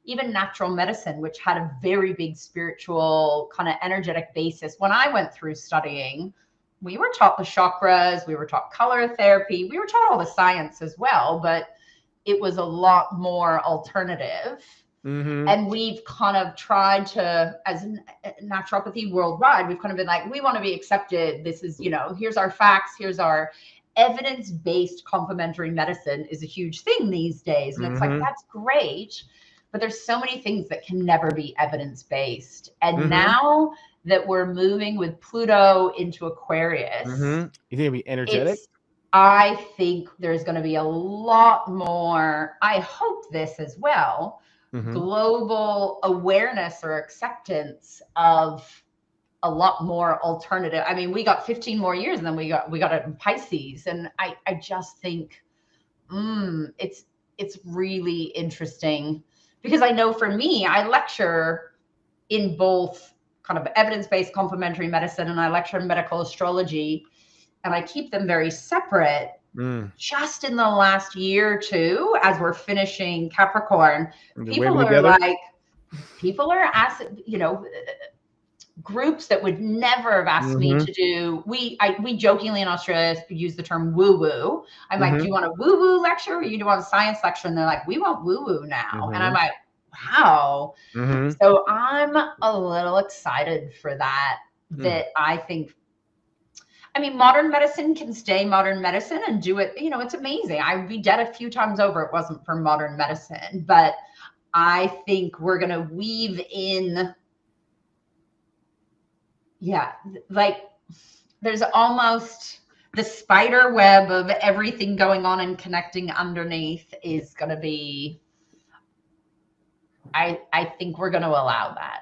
even natural medicine, which had a very big spiritual kind of energetic basis. When I went through studying, we were taught the chakras, we were taught color therapy, we were taught all the science as well, but it was a lot more alternative. And we've kind of tried to, as naturopathy worldwide, we've kind of been like, we want to be accepted. This is, here's our facts, here's our evidence-based complementary medicine is a huge thing these days. And it's like, that's great. But there's so many things that can never be evidence-based. And now that we're moving with Pluto into Aquarius. You think it'll be energetic? I think there's going to be a lot more, I hope this as well, global awareness or acceptance of a lot more alternative. I mean, we got 15 more years and then we got it in Pisces. And I just think it's really interesting. Because I know for me, I lecture in both kind of evidence-based complementary medicine and I lecture in medical astrology, and I keep them very separate. Just in the last year or two, as we're finishing Capricorn, people are asking, groups that would never have asked me to do. We jokingly in Australia use the term woo-woo. I'm like, do you want a woo-woo lecture or you want a science lecture? And they're like, we want woo-woo now. And I'm like, wow. So I'm a little excited for that. That I think, modern medicine can stay modern medicine and do it. It's amazing. I'd be dead a few times over it wasn't for modern medicine. But I think we're going to weave in. Yeah, like there's almost the spider web of everything going on and connecting underneath is going to be, I think we're going to allow that.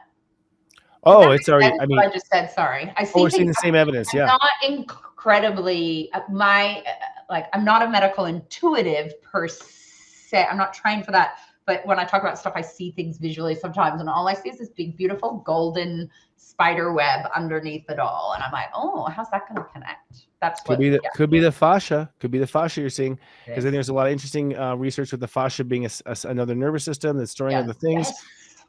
Oh, it's already, I just said, sorry. We're seeing the same evidence. I'm not incredibly, I'm not a medical intuitive per se. I'm not trained for that, but when I talk about stuff, I see things visually sometimes, and all I see is this big, beautiful golden spider web underneath it all. And I'm like, oh, how's that going to connect? That's Could be the fascia. Could be the fascia you're seeing, because then there's a lot of interesting research with the fascia being another nervous system that's storing other things.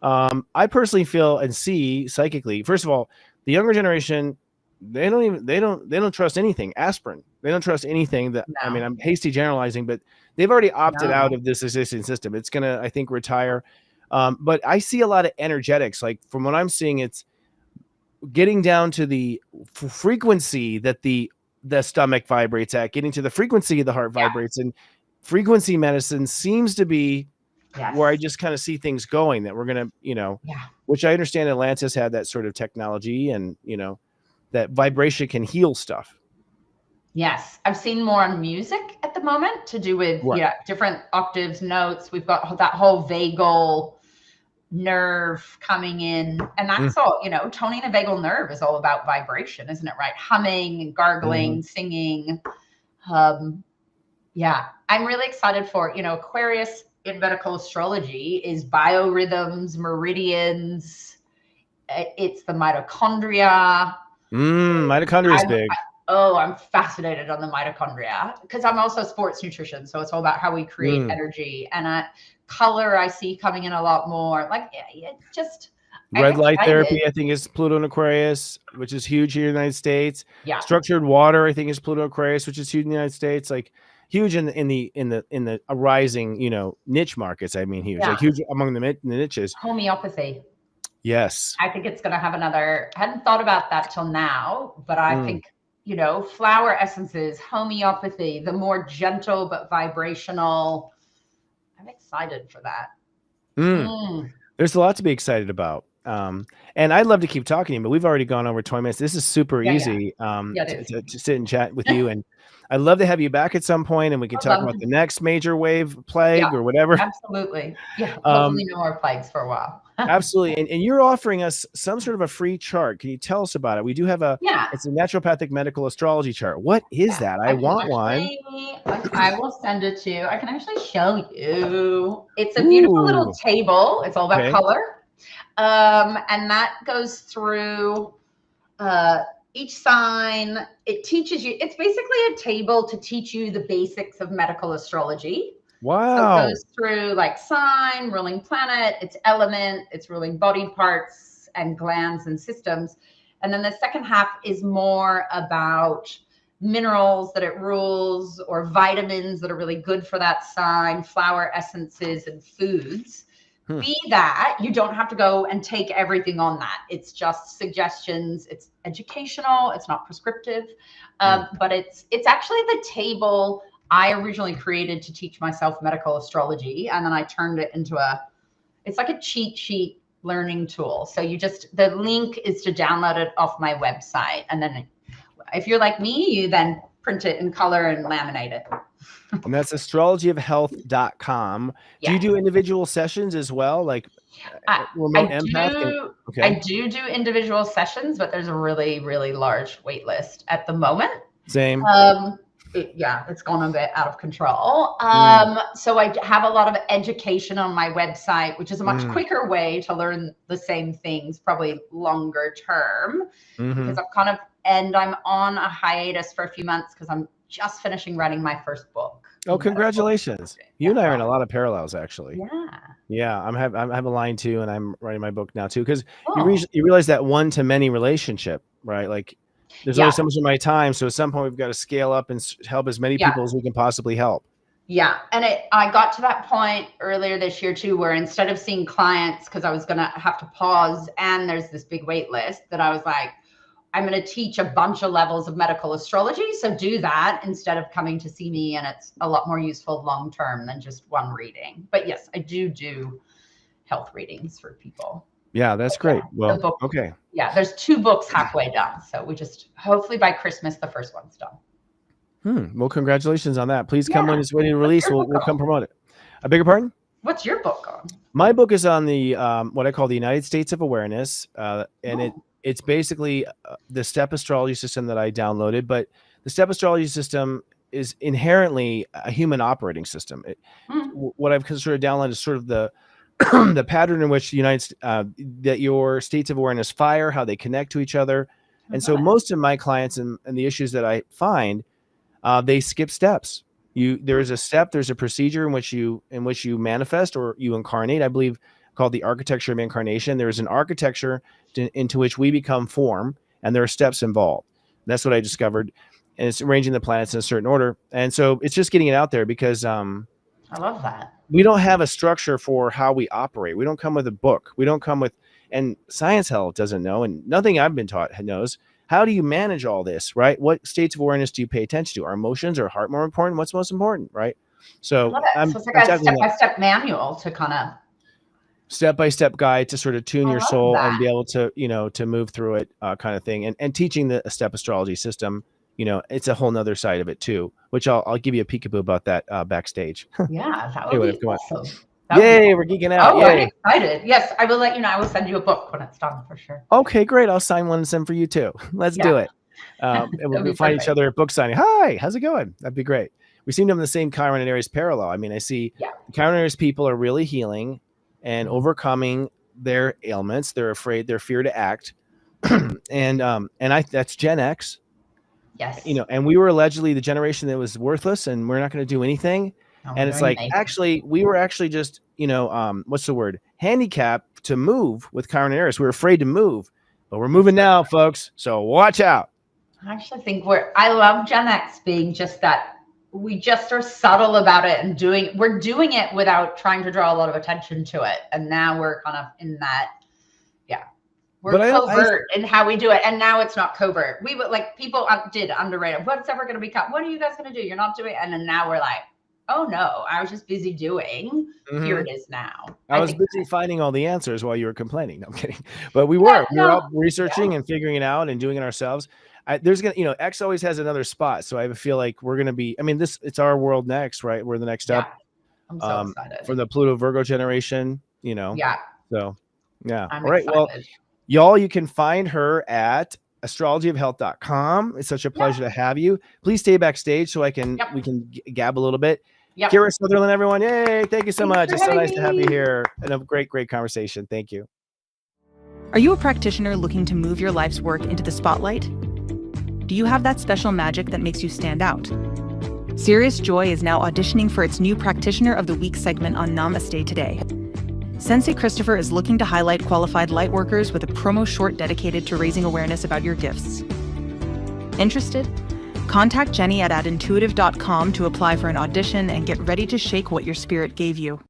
I personally feel and see psychically. First of all, the younger generation, they don't trust anything. Aspirin. They don't trust anything that. I mean, I'm hasty generalizing, but they've already opted out of this existing system. It's gonna, I think, retire. But I see a lot of energetics. Like from what I'm seeing, it's getting down to the frequency that the stomach vibrates at, getting to the frequency the heart vibrates, and frequency medicine seems to be where I just kind of see things going, that we're going to, which I understand Atlantis had that sort of technology, and, that vibration can heal stuff. Yes. I've seen more on music at the moment to do with, different octaves, notes. We've got that whole vagal nerve coming in, and that's all, toning the vagal nerve is all about vibration, isn't it? Right? Humming, gargling, singing. I'm really excited for, Aquarius in medical astrology is biorhythms, meridians. It's the mitochondria. Mitochondria is big. I'm fascinated on the mitochondria because I'm also sports nutrition. So it's all about how we create energy, and color I see coming in a lot more. Like red light therapy, I think, is Pluto and Aquarius, which is huge here in the United States. Yeah. Structured water, I think, is Pluto Aquarius, which is huge in the United States. Like huge in the arising, niche markets. I mean, huge, like huge among the niches. Homeopathy. Yes. I think it's going to have I hadn't thought about that till now, but I think, flower essences, homeopathy, the more gentle but vibrational. I'm excited for that. There's a lot to be excited about. And I'd love to keep talking to you, but we've already gone over 20 minutes. This is super easy to sit and chat with you. And I'd love to have you back at some point, and we can talk about the next major wave plague or whatever. Absolutely. Yeah. Hopefully no more plagues for a while. Absolutely. And you're offering us some sort of a free chart. Can you tell us about it? We do have it's a naturopathic medical astrology chart. What is that? I want one. I will send it to you. I can actually show you. It's a beautiful little table. It's all about color. And that goes through each sign. It teaches you, it's basically a table to teach you the basics of medical astrology. Wow. So it goes through like sign, ruling planet, its element, its ruling body parts and glands and systems. And then the second half is more about minerals that it rules, or vitamins that are really good for that sign, flower essences and foods. Be that, you don't have to go and take everything on that. It's just suggestions. It's educational. It's not prescriptive, but it's actually the table I originally created to teach myself medical astrology, and then I turned it into it's like a cheat sheet learning tool. So the link is to download it off my website, and then if you're like me, you then print it in color and laminate it. And that's astrologyofhealth.com. Do you do individual sessions as well? Like remote empath? I do individual sessions, but there's a really, really large wait list at the moment. Same. It's gone a bit out of control. So I have a lot of education on my website, which is a much quicker way to learn the same things, probably longer term, because I'm on a hiatus for a few months because I'm just finishing writing my first book. Oh, congratulations. You and I are in a lot of parallels, actually. Yeah. I have a line too, and I'm writing my book now too, because you realize that one-to-many relationship, right? Like there's only so much of my time. So at some point we've got to scale up and help as many people as we can possibly help. Yeah. And I got to that point earlier this year too, where instead of seeing clients, because I was going to have to pause and there's this big wait list, that I was like, I'm going to teach a bunch of levels of medical astrology. So do that instead of coming to see me. And it's a lot more useful long-term than just one reading. But yes, I do health readings for people. Yeah, that's great. Well, okay. Yeah, there's 2 books halfway done. So we hopefully by Christmas, the first one's done. Well, congratulations on that. Please come when it's ready to release. We'll come promote it. I beg your pardon? What's your book on? My book is on the what I call the United States of Awareness. And it's basically the step astrology system that I downloaded. But the step astrology system is inherently a human operating system. What I've sort of downloaded is sort of the the pattern in which that your states of awareness fire, how they connect to each other. And so most of my clients and the issues that I find, they skip steps. There's a step, there's a procedure in which you manifest or you incarnate, I believe, called the architecture of incarnation. There's an architecture into which we become form, and there are steps involved. That's what I discovered. And it's arranging the planets in a certain order. And so it's just getting it out there because I love that. We don't have a structure for how we operate. We don't come with a book. We don't come with, and science hell doesn't know, and nothing I've been taught knows. How do you manage all this, right? What states of awareness do you pay attention to? Are emotions or heart more important? What's most important, right? So it's like a step-by-step manual to kind of step-by-step guide to sort of tune your soul and be able to, to move through it, kind of thing. And teaching the step astrology system, it's a whole nother side of it too, which I'll give you a peekaboo about that backstage. Yeah, that would be awesome. Yay, we're geeking out. Oh, Yay. I'm excited. Yes, I will let you know. I will send you a book when it's done for sure. Okay, great. I'll sign one and send for you too. Let's do it. And we'll find each other at book signing. Hi, how's it going? That'd be great. We seem to have the same Chiron and Aries parallel. I mean, I see Chiron and Aries people are really healing and overcoming their ailments. They're afraid, their fear to act. and that's Gen X. Yes. And we were allegedly the generation that was worthless and we're not going to do anything. And it's like, actually, we were actually just, what's the word? Handicapped to move with Chiron and Aries. We were afraid to move, but we're moving now, folks. So watch out. I actually think I love Gen X being just that. We just are subtle about it and we're doing it without trying to draw a lot of attention to it. And now we're kind of in that, we're covert in how we do it. And now it's not covert. We would people did underrate it. What's ever going to become? What are you guys going to do? You're not doing it. And then now we're like, oh no, I was just busy doing. Here it is now. I was busy finding all the answers while you were complaining. No, I'm kidding. But we were all researching and figuring it out and doing it ourselves. X always has another spot. So I feel like we're going to be, it's our world next, right? We're the next up. I'm so excited. For the Pluto Virgo generation, Yeah. So, yeah. I'm all right. excited. Well, y'all, you can find her at astrologyofhealth.com. It's such a pleasure to have you. Please stay backstage so we can gab a little bit. Kira Sutherland, everyone. Yay. Thank you so much. It's so nice to have you here. And a great conversation. Thank you. Are you a practitioner looking to move your life's work into the spotlight? Do you have that special magic that makes you stand out? Serious Joy is now auditioning for its new Practitioner of the Week segment on Namaste Today. Sensei Christopher is looking to highlight qualified lightworkers with a promo short dedicated to raising awareness about your gifts. Interested? Contact Jenny at intuitive.com to apply for an audition and get ready to shake what your spirit gave you.